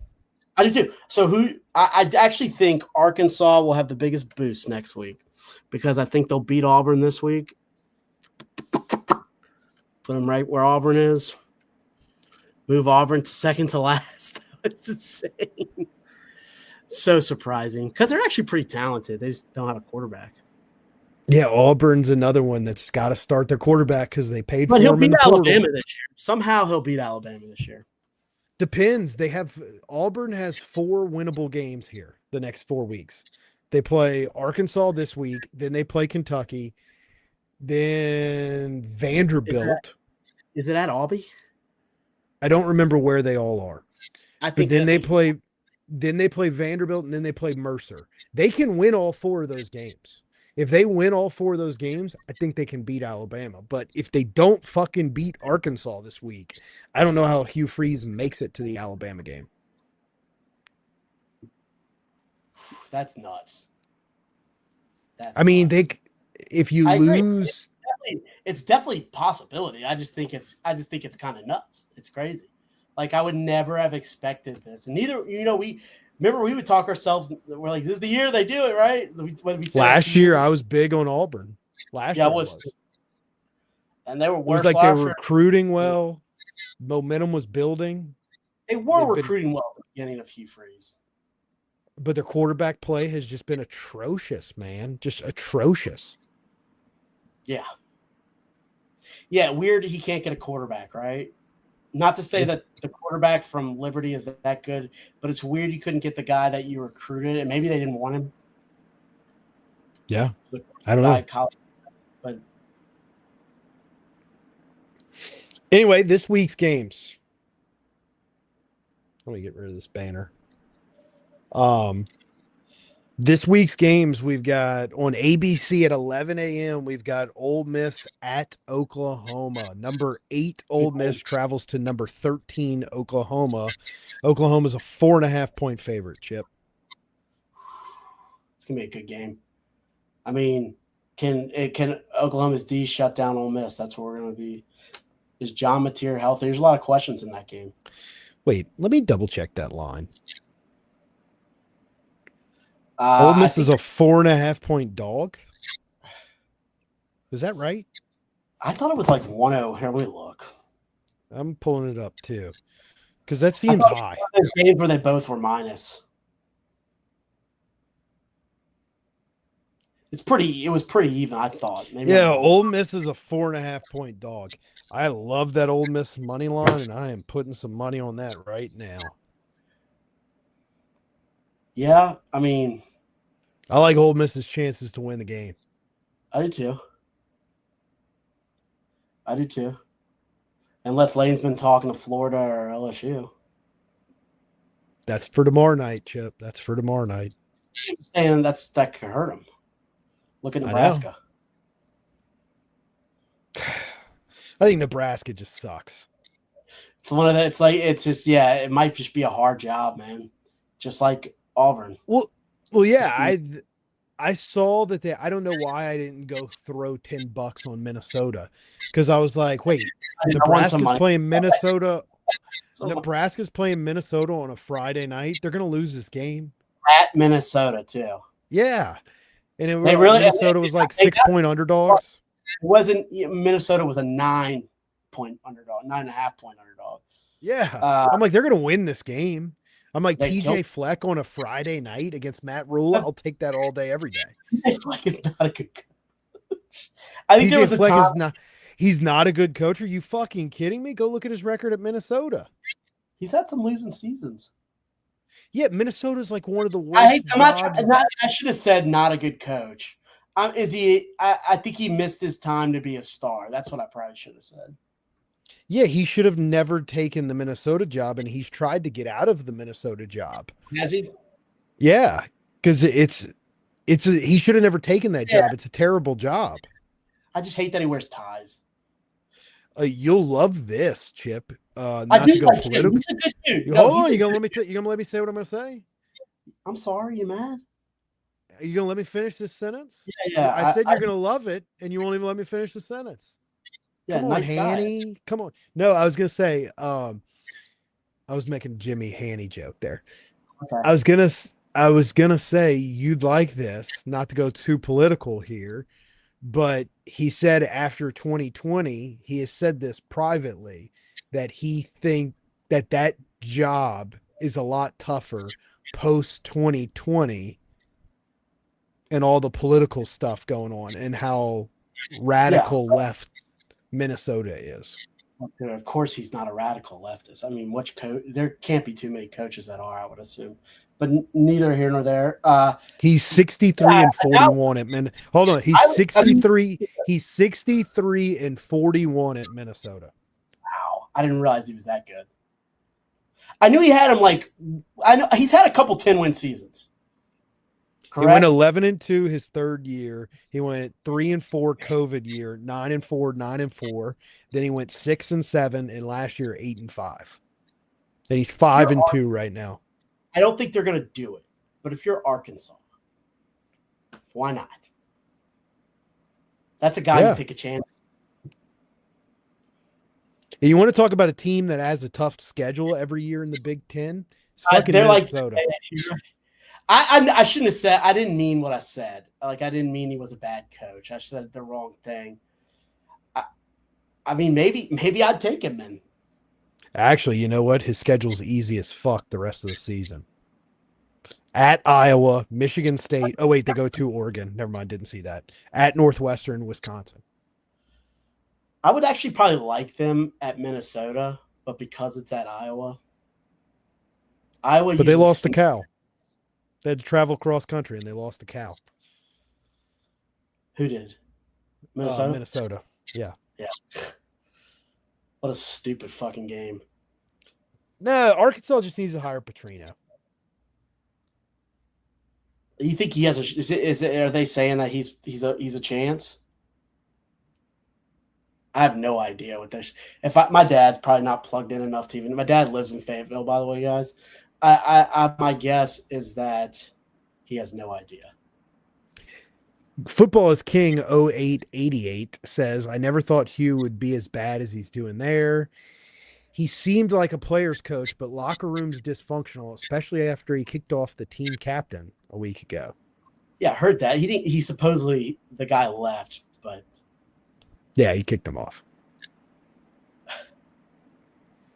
I do too. So I actually think Arkansas will have the biggest boost next week because I think they'll beat Auburn this week. Put them right where Auburn is. move Auburn to second to last. It's insane. So surprising because they're actually pretty talented. They just don't have a quarterback. Yeah, Auburn's another one that's got to start their quarterback because they paid But for he'll him in beat the portal. Alabama this year. Somehow he'll beat Alabama this year. Depends. Auburn has 4 winnable games here the next 4 weeks. They play Arkansas this week, then they play Kentucky, then Vanderbilt. Is it at Albany? I don't remember where they all are. I But think then they play Vanderbilt and then they play Mercer. They can win all 4 of those games. If they win all 4 of those games, I think they can beat Alabama. But if they don't fucking beat Arkansas this week, I don't know how Hugh Freeze makes it to the Alabama game. That's nuts. I mean, if you lose, it's definitely a possibility. I just think it's kind of nuts. It's crazy. Like I would never have expected this. And neither, we would talk ourselves. We're like, this is the year they do it, right? Last year I was big on Auburn. Last year I was. And they were worse. It was like they were recruiting well. Momentum was building. They were recruiting well at the beginning of Hugh Freeze. But their quarterback play has just been atrocious, man. Just atrocious. Yeah. Yeah, weird he can't get a quarterback, right? Not to say that the quarterback from Liberty is that good, but it's weird you couldn't get the guy that you recruited, and maybe they didn't want him. Yeah. I don't know. But anyway, this week's games. Let me get rid of this banner. This week's games, we've got on ABC at 11 a.m. We've got Ole Miss at Oklahoma. Number 8 Ole Miss travels to number 13 Oklahoma. Oklahoma's a 4.5-point favorite, Chip. It's gonna be a good game. I mean, can Oklahoma's D shut down Ole Miss? That's what we're gonna be. Is John Mateer healthy? There's a lot of questions in that game. Wait, let me double check that line. Ole Miss is a 4.5-point dog. Is that right? I thought it was like 1-0. Here, let me look. I'm pulling it up too, because that seems high. There's games where they both were minus. It was pretty even, I thought. Maybe Ole Miss is a 4.5-point dog. I love that Ole Miss money line, and I am putting some money on that right now. Yeah, I mean, I like Ole Miss's chances to win the game. I do too. Unless Lane's been talking to Florida or LSU. That's for tomorrow night, Chip. That's for tomorrow night. And that could hurt him. Look at Nebraska. I think Nebraska just sucks. It's one of the. It's like it's just it might just be a hard job, man. Just like Auburn. Well, yeah. I saw that I don't know why I didn't go throw $10 on Minnesota, because I was like, wait, Nebraska's playing Minnesota. Nebraska's playing Minnesota on a Friday night. They're gonna lose this game at Minnesota too. Yeah. And Minnesota was like 6-point underdogs. It wasn't. Minnesota was a 9-point underdog, 9.5-point underdog. Yeah, I'm like, they're gonna win this game. I'm like, PJ Fleck on a Friday night against Matt Rule. I'll take that all day, every day. PJ Fleck is not a good coach. I think there was a time. He's not a good coach. Are you fucking kidding me? Go look at his record at Minnesota. He's had some losing seasons. Yeah, Minnesota's like one of the worst. I should have said not a good coach. Is he? I think he missed his time to be a star. That's what I probably should have said. Yeah, he should have never taken the Minnesota job, and he's tried to get out of the Minnesota job. Has he? Yeah, because he should have never taken that job. It's a terrible job. I just hate that he wears ties. You'll love this, Chip. I do like him. He's a good dude. Hold on, you gonna let me say what I'm gonna say? I'm sorry, you mad? Are you gonna let me finish this sentence? Yeah. I said you're gonna love it, and you won't even let me finish the sentence. Yeah, come on, nice Hanny. Guy. Come on. No, I was gonna say, I was making Jimmy Hanny joke there. Okay. I was gonna say you'd like this, not to go too political here, but he said after 2020, he has said this privately, that he that job is a lot tougher post 2020 and all the political stuff going on and how Yeah. radical left Minnesota is. Of course, he's not a radical leftist. I mean, there can't be too many coaches that are, I would assume. But neither here nor there. He's 63 and 41 at Min. Hold on, he's I mean, 63. He's 63 and 41 at Minnesota. wow, I didn't realize he was that good. I knew he had him I know he's had a couple 10-win seasons. Correct? He went Correct. 11-2 his third year. He went 3-4 COVID year, 9-4, 9-4. Then he went 6-7, and last year 8-5. And he's 5-2 right now. I don't think they're going to do it, but if you're Arkansas, why not? That's a guy you take a chance. You want to talk about a team that has a tough schedule every year in the Big Ten? It's fucking they're Minnesota. I shouldn't have said. I didn't mean what I said. I didn't mean he was a bad coach. I said the wrong thing. I mean, maybe I'd take him then. Actually, you know what? His schedule's easy as fuck the rest of the season. At Iowa, Michigan State. Oh, wait, they go to Oregon. Never mind, didn't see that. At Northwestern, Wisconsin. I would actually probably like them at Minnesota, but because it's at Iowa. But they lost the Cal. They had to travel cross country, and they lost the Cal. Who did? Minnesota? Minnesota, yeah. Yeah. What a stupid fucking game. No, Arkansas just needs to hire Petrino. You think he has are they saying that he's a chance? I have no idea what this. My dad's probably not plugged in enough to even. My dad lives in Fayetteville, by the way, guys. My guess is that he has no idea. Football is King 0888 says, I never thought Hugh would be as bad as he's doing there. He seemed like a player's coach, but locker room's dysfunctional, especially after he kicked off the team captain a week ago. Yeah, I heard that. He supposedly the guy left, but yeah, he kicked him off.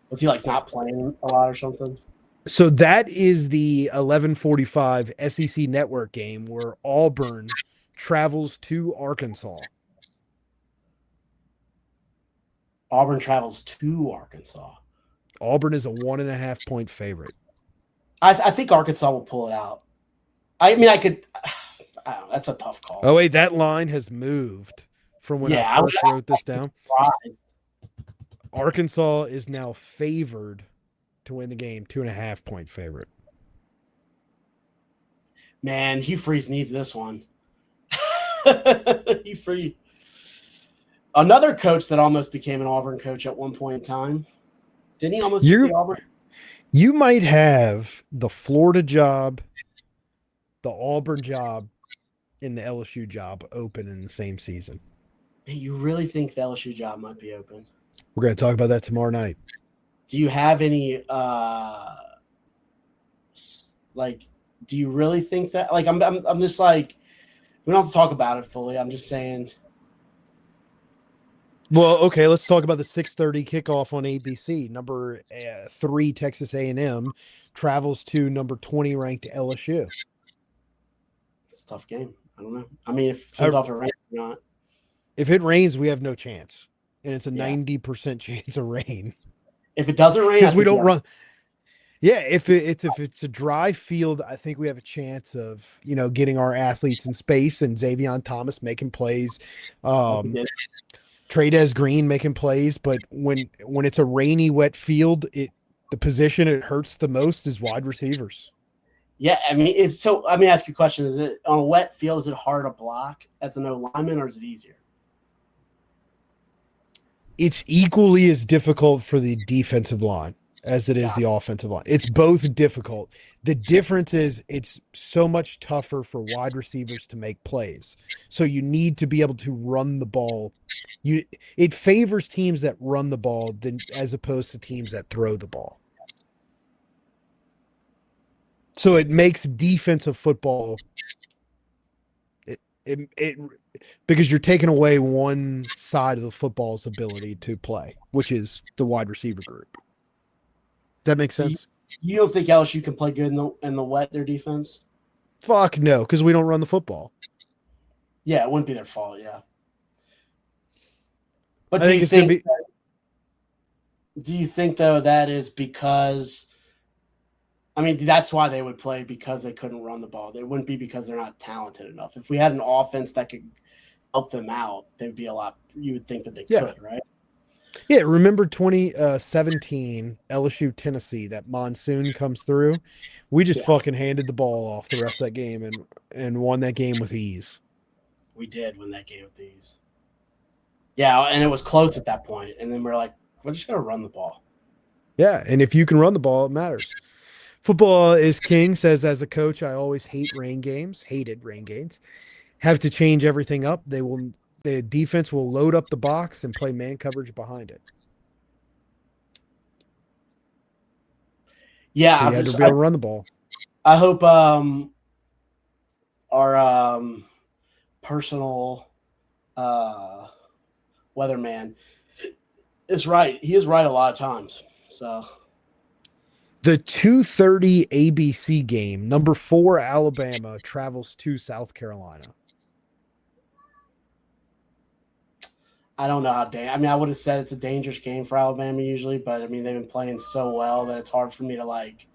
Was he not playing a lot or something? So that is the 11:45 SEC Network game where Auburn travels to Arkansas. Auburn travels to Arkansas. Auburn is a 1.5 point favorite. I think Arkansas will pull it out. I mean, I don't know, that's a tough call. Oh, wait, that line has moved from when I first wrote this down. Arkansas is now favored to win the game, 2.5 point favorite. Man, Hugh Freeze needs this one. Hugh Freeze. Another coach that almost became an Auburn coach at one point in time. Didn't he almost get the Auburn? You might have the Florida job, the Auburn job, and the LSU job open in the same season. Hey, you really think the LSU job might be open? We're going to talk about that tomorrow night. Do you have any do you really think that? I'm just we don't have to talk about it fully. I'm just saying. Well, okay, let's talk about the 6:30 kickoff on ABC. Number 3 Texas A&M travels to number 20 ranked LSU. It's a tough game. I don't know. I mean, if it rains or not. If it rains, we have no chance, and it's a 90% chance of rain. If it doesn't rain, because we don't run. Yeah, if it's a dry field, I think we have a chance of getting our athletes in space and Xavier Thomas making plays, Trades Green making plays. But when it's a rainy, wet field, the position it hurts the most is wide receivers. Yeah, I mean, let me ask you a question: is it on a wet field? Is it hard to block as an O lineman, or is it easier? It's equally as difficult for the defensive line as it is the offensive line. It's both difficult. The difference is it's so much tougher for wide receivers to make plays. So you need to be able to run the ball. It favors teams that run the ball as opposed to teams that throw the ball. So it makes defensive football because you're taking away one side of the football's ability to play, which is the wide receiver group. that make So sense? you don't think LSU can play good in the wet, their defense? Fuck no, because we don't run the football. Yeah, it wouldn't be their fault, yeah. But I think it's going to be. do you think though that is because I mean that's why they would play because they couldn't run the ball. They wouldn't be because they're not talented enough. If we had an offense that could help them out, they'd be a lot you would think that they Yeah. could, right? Yeah. Remember 2017 LSU Tennessee, that monsoon comes through. We just Yeah. fucking handed the ball off the rest of that game and won that game with ease. We did win that game with these. Yeah, and it was close at that point. And then we're like, we're just gonna run the ball. Yeah. And if you can run the ball, it matters. Football is king, says as a coach, I always hated rain games. Have to change everything up. The defense will load up the box and play man coverage behind it. Yeah, So you had to be able to run the ball. I hope our personal weatherman is right. He is right a lot of times. So The 2:30 ABC game, number 4 Alabama travels to South Carolina. I don't know how I mean, I would have said it's a dangerous game for Alabama usually, but I mean they've been playing so well that it's hard for me to like.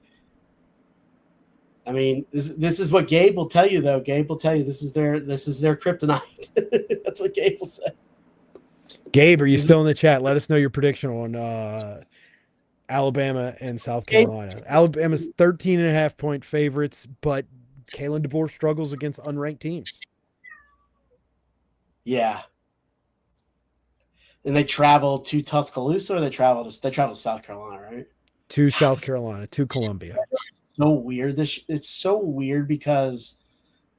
I mean, this is what Gabe will tell you though. Gabe will tell you this is their kryptonite. That's what Gabe will say. Gabe, are you still in the chat? Let us know your prediction on Alabama and South Carolina. Alabama's 13.5-point favorites, but Kalen DeBoer struggles against unranked teams. Yeah. And they travel to Tuscaloosa or they travel to South Carolina, right? To South Carolina, to Columbia. So weird. It's so weird because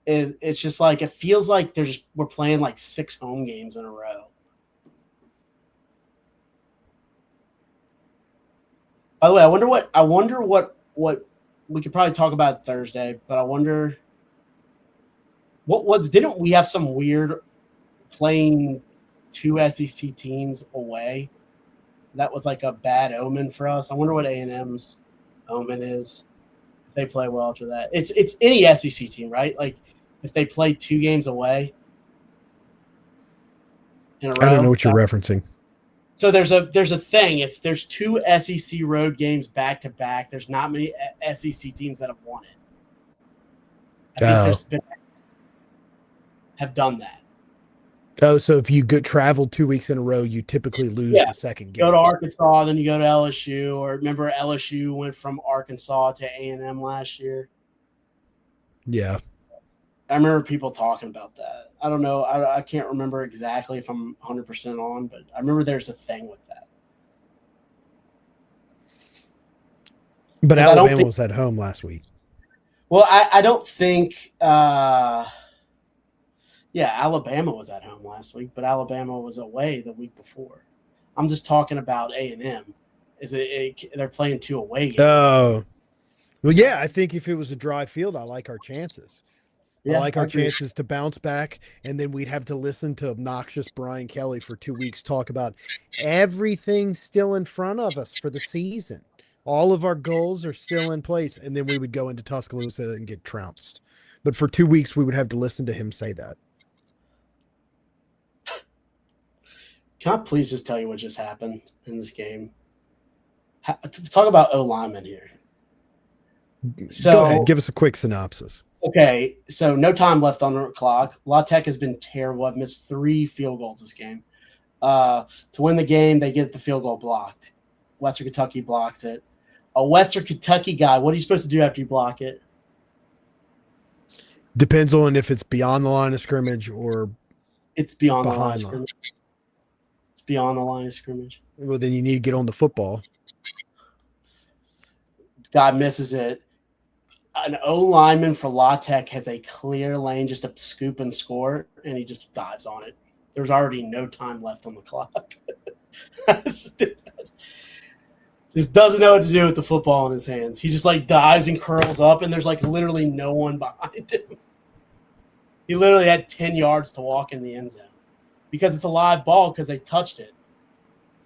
it's just like it feels like we're playing like 6 home games in a row. By the way, I wonder what we could probably talk about Thursday, but I wonder what didn't we have some weird playing 2 SEC teams away? That was like a bad omen for us. I wonder what A&M's omen is if they play well after that. It's any SEC team, right? Like if they play 2 games away in a row. I don't know what you're referencing. So there's a thing. If there's 2 SEC road games back to back, there's not many SEC teams that have won it. I think have done that. Oh, so if you travel 2 weeks in a row, you typically lose the second game. Go to Arkansas, then you go to LSU. Or remember LSU went from Arkansas to A&M last year? Yeah. I remember people talking about that. I don't know. I can't remember exactly if I'm 100% on, but I remember there's a thing with that. But Alabama was at home last week. Well, I don't think Alabama was at home last week, but Alabama was away the week before. I'm just talking about A&M. They're playing 2 away games. Oh. Well, yeah, I think if it was a dry field, I like our chances. Yeah, I like our chances to bounce back, and then we'd have to listen to obnoxious Brian Kelly for 2 weeks talk about everything still in front of us for the season. All of our goals are still in place, and then we would go into Tuscaloosa and get trounced. But for 2 weeks, we would have to listen to him say that. Can I please just tell you what just happened in this game? Talk about O-lineman here. So, go ahead, give us a quick synopsis. Okay, so no time left on the clock. La Tech has been terrible. I've missed 3 field goals this game. To win the game, they get the field goal blocked. Western Kentucky blocks it. A Western Kentucky guy, what are you supposed to do after you block it? Depends on if it's beyond the line of scrimmage or it's beyond the line of scrimmage. It's beyond the line of scrimmage. Well, then you need to get on the football. Guy misses it. An O-lineman for La Tech has a clear lane just to scoop and score, and he just dives on it. There's already no time left on the clock. Just doesn't know what to do with the football in his hands. He just like dives and curls up, and there's like literally no one behind him. He literally had 10 yards to walk in the end zone because it's a live ball because they touched it.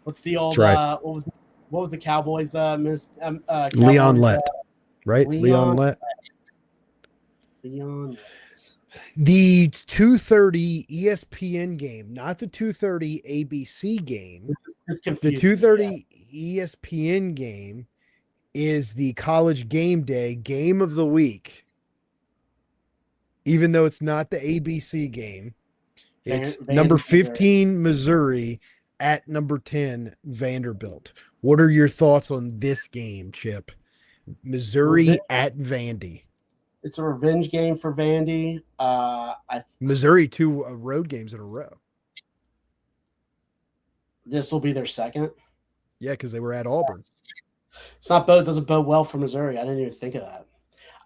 What's the old what what was the Cowboys? Leon Cowboys. Lett, right? Leon Leon. Lett. Leon. Lett. The 2:30 ESPN game, not the 2:30 ABC game. This The confused 2:30 ESPN game is the college game day game of the week. Even though it's not the ABC game, it's number 15 Missouri at number 10 Vanderbilt. What are your thoughts on this game, Chip? Missouri at Vandy. It's a revenge game for Vandy. Missouri 2 road games in a row. This will be their second. Yeah, because they were at Auburn. It's not doesn't bode well for Missouri. I didn't even think of that.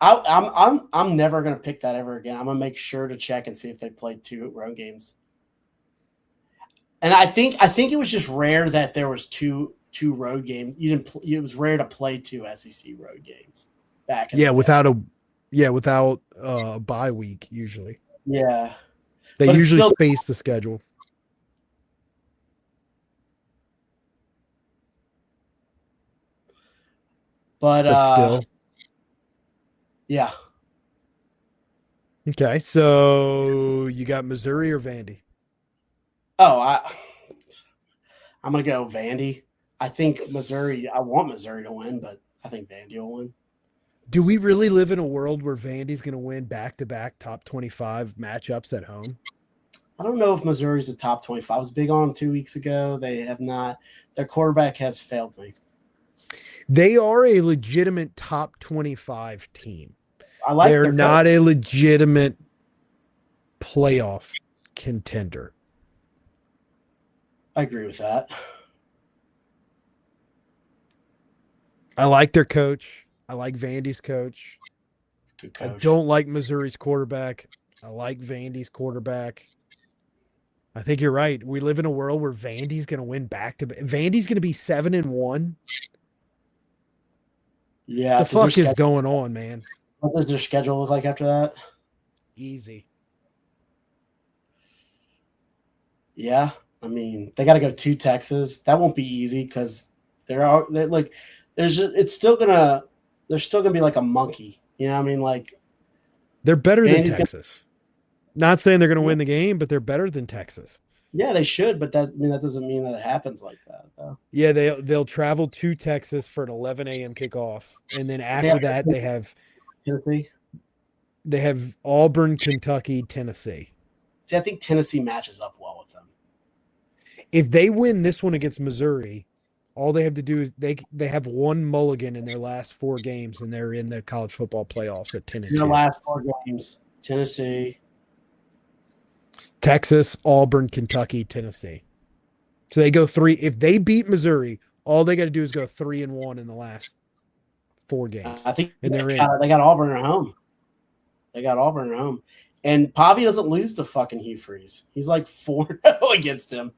I'm never gonna pick that ever again. I'm gonna make sure to check and see if they played 2 road games. And I think it was just rare that there was two road games. It was rare to play 2 SEC road games back. Without a bye week usually. Yeah, they usually space the schedule. But still, yeah. Okay, so you got Missouri or Vandy? Oh, I'm gonna go Vandy. I think Missouri. I want Missouri to win, but I think Vandy will win. Do we really live in a world where Vandy's going to win back-to-back top 25 matchups at home? I don't know if Missouri's a top 25. I was big on them 2 weeks ago. They have not. Their quarterback has failed me. They are a legitimate top 25 team. They're not a legitimate playoff contender. I agree with that. I like their coach. I like Vandy's coach. Good coach. I don't like Missouri's quarterback. I like Vandy's quarterback. I think you're right. We live in a world where Vandy's going to win back-to-back. Vandy's going to be 7-1. Yeah. What the fuck is going on, man? What does their schedule look like after that? Easy. Yeah. I mean, they got to go to Texas. That won't be easy because it's still gonna. They're still gonna be like a monkey. You know what I mean? Like they're better than Texas. Not saying they're gonna win the game, but they're better than Texas. Yeah, they should, but that doesn't mean that it happens like that, though. Yeah, they'll travel to Texas for an 11 a.m. kickoff, and then after that they have Tennessee. They have Auburn, Kentucky, Tennessee. See, I think Tennessee matches up well with them. If they win this one against Missouri, all they have to do is they have one mulligan in their last 4 games, and they're in the college football playoffs at 10-2. Their last 4 games: Tennessee, Texas, Auburn, Kentucky, Tennessee. So they go 3. If they beat Missouri, all they got to do is go 3-1 in the last 4 games. I think and they got Auburn at home. They got Auburn at home, and Pavi doesn't lose to fucking Hugh Freeze. He's like 4-0 against him.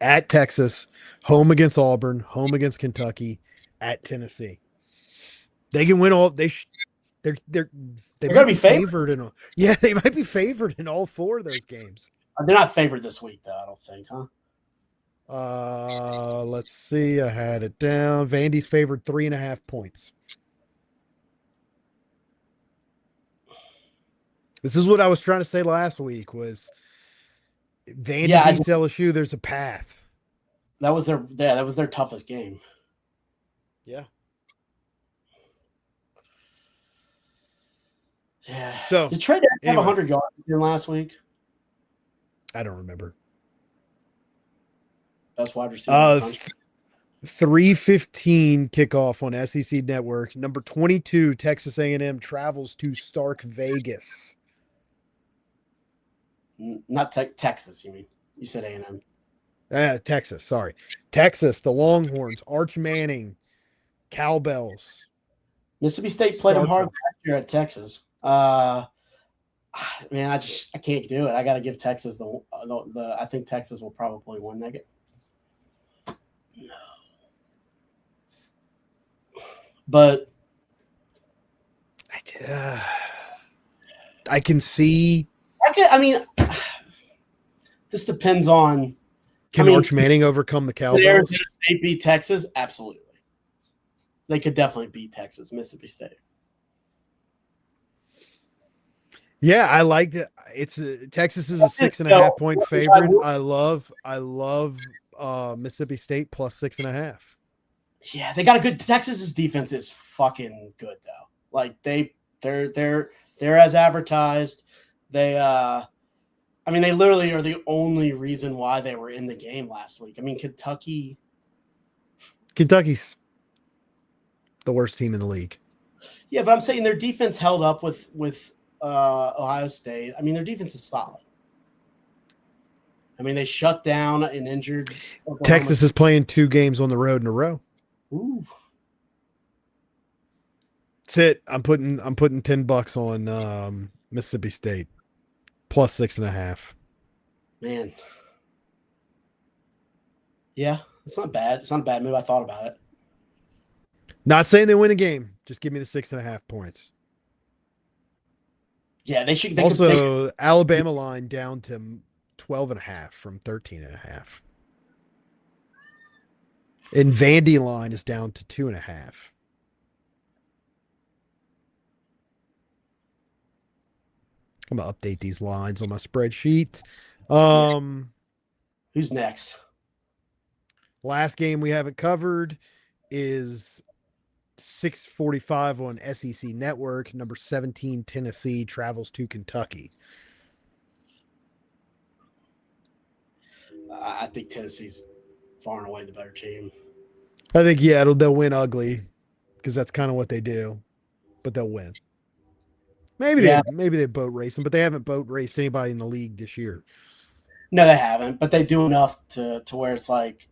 At Texas, home against Auburn, home against Kentucky, at Tennessee. They can win all. They're gonna be favored in all. Yeah, they might be favored in all 4 of those games. They're not favored this week, though. I don't think, huh? Let's see. I had it down. Vandy's favored 3.5 points. This is what I was trying to say last week. Was Vandy beats LSU? There's a path. That was their toughest game. Yeah. Yeah. So did Trey have 100 yards last week? I don't remember. Best wide receiver. 3:15 kickoff on SEC Network. Number 22 Texas A&M travels to Stark Vegas. Not Texas, you mean? You said A&M. Texas, sorry. Texas, the Longhorns, Arch Manning, Cowbells. Mississippi State played them hard last year at Texas. Man, I can't do it. I got to give Texas the. I think Texas will probably win that game. No, but I can see. I mean, this depends on Can Arch Manning overcome the Could Arizona Cowbells? State beat Texas? Absolutely. They could definitely beat Texas, Mississippi State. Yeah, I liked it. Texas is a 6.5-point favorite. I love Mississippi State plus 6.5. Yeah, they got a good. Texas's defense is fucking good though. Like they're as advertised. I mean, they literally are the only reason why they were in the game last week. I mean, Kentucky's the worst team in the league. Yeah, but I'm saying their defense held up with Ohio State. I mean, their defense is solid. I mean, they shut down an injured Oklahoma. Texas is playing 2 games on the road in a row. Ooh. That's it. I'm putting $10 on Mississippi State plus 6.5. Man. Yeah, it's not bad. It's not a bad move. I thought about it. Not saying they win a game. Just give me the 6.5 points. Yeah, they should. Alabama line down to 12.5 from 13.5. And Vandy line is down to 2.5. I'm gonna update these lines on my spreadsheet. Who's next? Last game we haven't covered is 6:45 on SEC Network. Number 17 Tennessee travels to Kentucky. I think Tennessee's far and away the better team. I think they'll win ugly because that's kind of what they do, but they'll win. Maybe they boat racing, but they haven't boat raced anybody in the league this year. No, they haven't, but they do enough to where it's like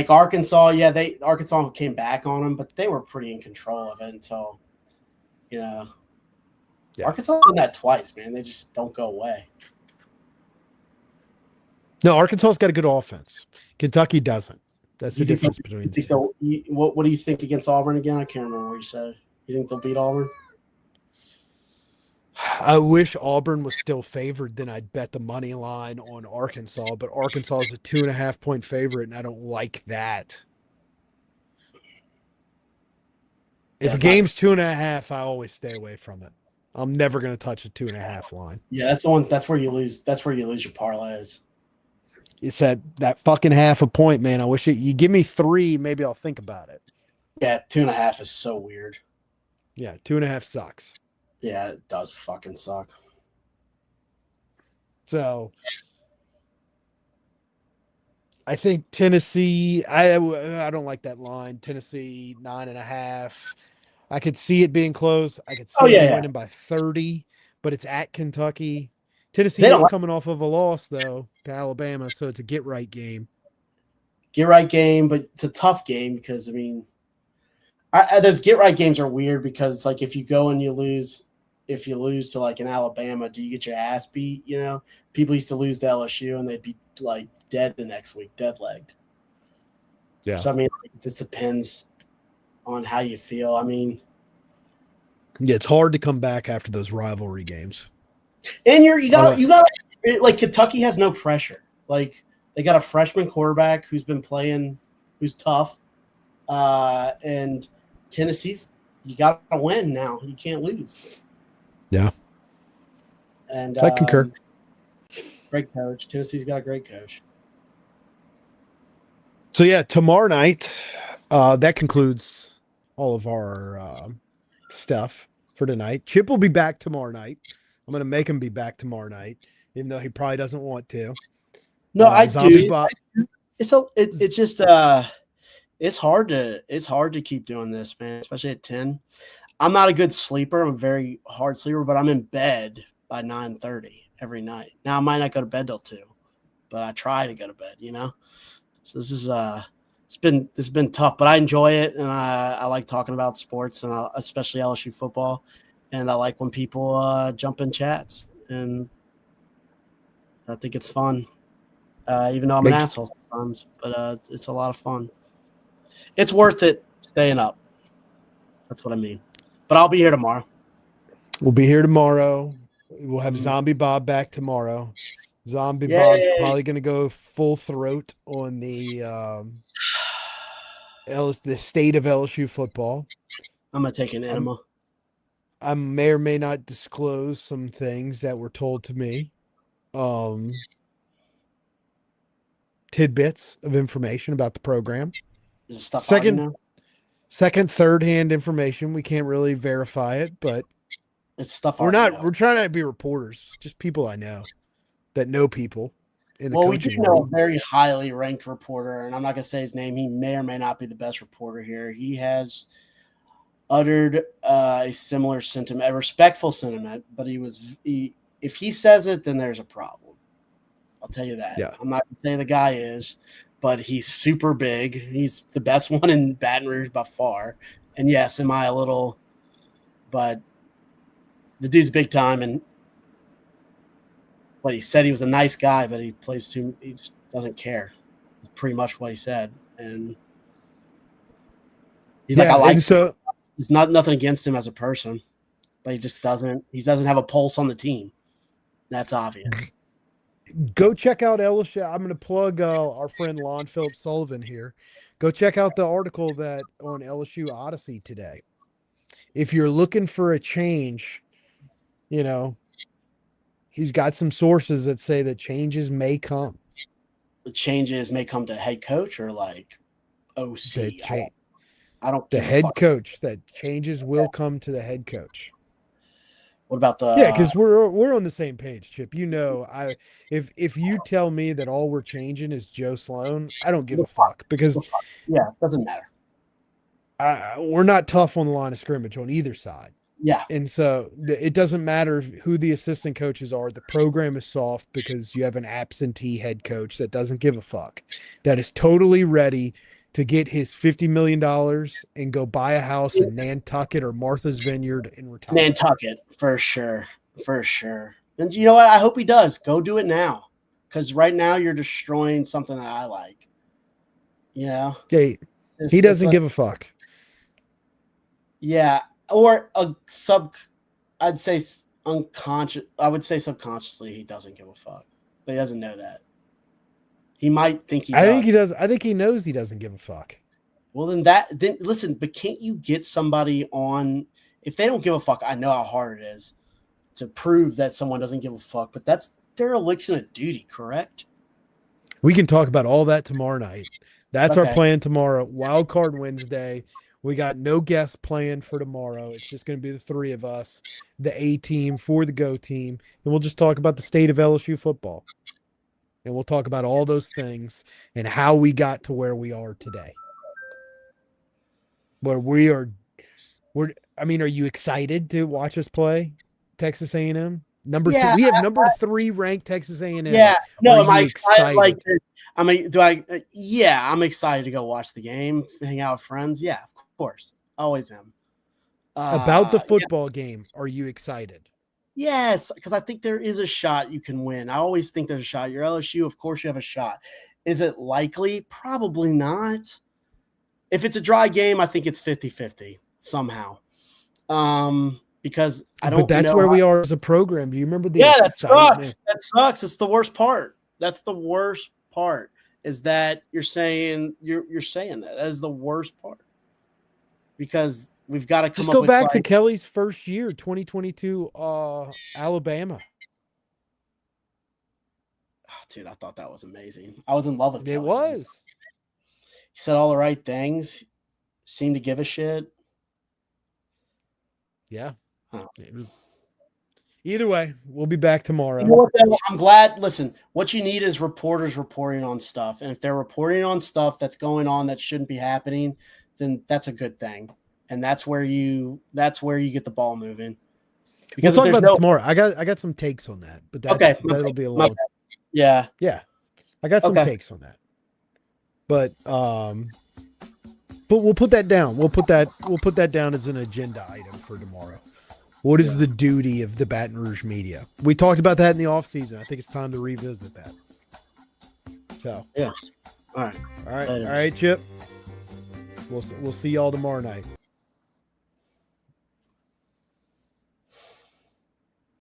Arkansas. Yeah, Arkansas came back on them, but they were pretty in control of it until, Arkansas done that twice, man. They just don't go away. No, Arkansas's got a good offense. Kentucky doesn't. That's the difference between the two. What do you think against Auburn again? I can't remember what you said. You think they'll beat Auburn? I wish Auburn was still favored. Then I'd bet the money line on Arkansas. But Arkansas is a 2.5-point favorite, and I don't like that. If a game's 2.5, I always stay away from it. I'm never going to touch a 2.5 line. Yeah, that's the ones. That's where you lose. That's where you lose your parlays. It's that fucking half a point, man. I wish you give me 3, maybe I'll think about it. Yeah, 2.5 is so weird. Yeah, 2.5 sucks. Yeah, it does fucking suck. So I think Tennessee, I don't like that line. Tennessee 9.5. I could see it being close. I could see them winning by 30, but it's at Kentucky. Tennessee is coming off of a loss, though, to Alabama, so it's a get-right game. Get-right game, but it's a tough game because, I mean, those get-right games are weird because it's like if you go and you lose to, like, an Alabama, do you get your ass beat, People used to lose to LSU, and they'd be, like, dead the next week, dead-legged. Yeah. So, I mean, it just depends on how you feel. I mean. Yeah, it's hard to come back after those rivalry games. And you got like Kentucky has no pressure. Like they got a freshman quarterback who's been playing, who's tough, and Tennessee's you got to win now. You can't lose. Yeah, and I concur. Great coach. Tennessee's got a great coach. So yeah, tomorrow night, that concludes all of our stuff for tonight. Chip will be back tomorrow night. I'm going to make him be back tomorrow night, even though he probably doesn't want to. No, I do. It's just it's hard to keep doing this, man, especially at 10. I'm not a good sleeper. I'm a very hard sleeper, but I'm in bed by 9:30 every night. Now I might not go to bed till 2, but I try to go to bed, So this is it's been tough, but I enjoy it, and I like talking about sports, and especially LSU football. And I like when people jump in chats, and I think it's fun. Even though I'm an asshole sometimes, but it's a lot of fun. It's worth it staying up. That's what I mean. But I'll be here tomorrow. We'll be here tomorrow. We'll have Zombie Bob back tomorrow. Zombie Bob's Yay. probably going to go full throat on the state of LSU football. I'm gonna take an I'm, enema. I may or may not disclose some things that were told to me. Um, Tidbits of information about the program. Is it stuff I already Second, know? third hand information. We can't really verify it, but It's stuff I we're already not. know. We're trying not to be reporters. Just people I know that know people in the Well, we do coaching know a world. very highly ranked reporter, and I'm not gonna say his name. He may or may not be the best reporter here. He has uttered a similar sentiment, a respectful sentiment, but if he says it, then there's a problem. I'll tell you that. Yeah. I'm not gonna say the guy is, but he's super big. He's the best one in Baton Rouge by far. And yes, am I a little, but the dude's big time. And what he said, he was a nice guy, but he just doesn't care. That's pretty much what he said. And he's like, I like and him. so It's not nothing against him as a person, but he doesn't have a pulse on the team. That's obvious. go check out LSU. I'm going to plug our friend Lon Phillips Sullivan here. Go check out the article that on LSU Odyssey today. If you're looking for a change, you know, he's got some sources that say that changes may come. The changes may come to head coach or like OC. I don't The give a head fuck. coach, that changes will come to the head coach. What about the Yeah, because we're on the same page, Chip. You know, if you tell me that all we're changing is Joe Sloan, I don't give a fuck because yeah, doesn't matter. we're not tough on the line of scrimmage on either side. Yeah. And so it doesn't matter who the assistant coaches are. The program is soft because you have an absentee head coach that doesn't give a fuck, that is totally ready to get his $50 million and go buy a house in Nantucket or Martha's Vineyard and retire. Nantucket, for sure. For sure. And you know what? I hope he does. Go do it now. Because right now you're destroying something that I like. You know? Yeah, he doesn't give a fuck. Yeah. Or I'd say unconscious. I would say subconsciously he doesn't give a fuck. But he doesn't know that. He might think he does. I think he does. I think he knows he doesn't give a fuck. Well, then listen, but can't you get somebody on, if they don't give a fuck, I know how hard it is to prove that someone doesn't give a fuck, but that's dereliction of duty, correct? We can talk about all that tomorrow night. That's our Okay. plan tomorrow. Wild Card Wednesday. We got no guests planned for tomorrow. It's just going to be the three of us, the A team for the Go team. And we'll just talk about the state of LSU football. And we'll talk about all those things and how we got to where we are today. Where are you excited to watch us play Texas A&M? Yeah, we have number 3 ranked Texas A&M. Yeah, no, am I excited? Like, I'm excited to go watch the game, hang out with friends. Yeah, of course, always am. About the football game, are you excited? Yes, because I think there is a shot you can win. I always think there's a shot. You're LSU, of course you have a shot. Is it likely? Probably not. If it's a dry game, I think it's 50-50 somehow. Because I don't know. But that's where we are as a program. Do you remember the that excitement? sucks. That sucks. It's the worst part. That's the worst part, is that you're saying that. That is the worst part. Because we've got to come Just up go with back to Kelly's first year, 2022 Alabama. Oh, dude, I thought that was amazing. I was in love with it. Kelly. Was. He said all the right things, seemed to give a shit. Yeah. Huh. Either way, we'll be back tomorrow. You know what, though? I'm glad. Listen, what you need is reporters reporting on stuff. And if they're reporting on stuff that's going on that shouldn't be happening, then that's a good thing. And that's where you get the ball moving. Because we'll talk about that tomorrow. I got some takes on that, but that'll be a long. Yeah. I got some takes on that. But we'll put that down. We'll put that down as an agenda item for tomorrow. What is the duty of the Baton Rouge media? We talked about that in the offseason. I think it's time to revisit that. So yeah. All right, Chip. We'll see y'all tomorrow night.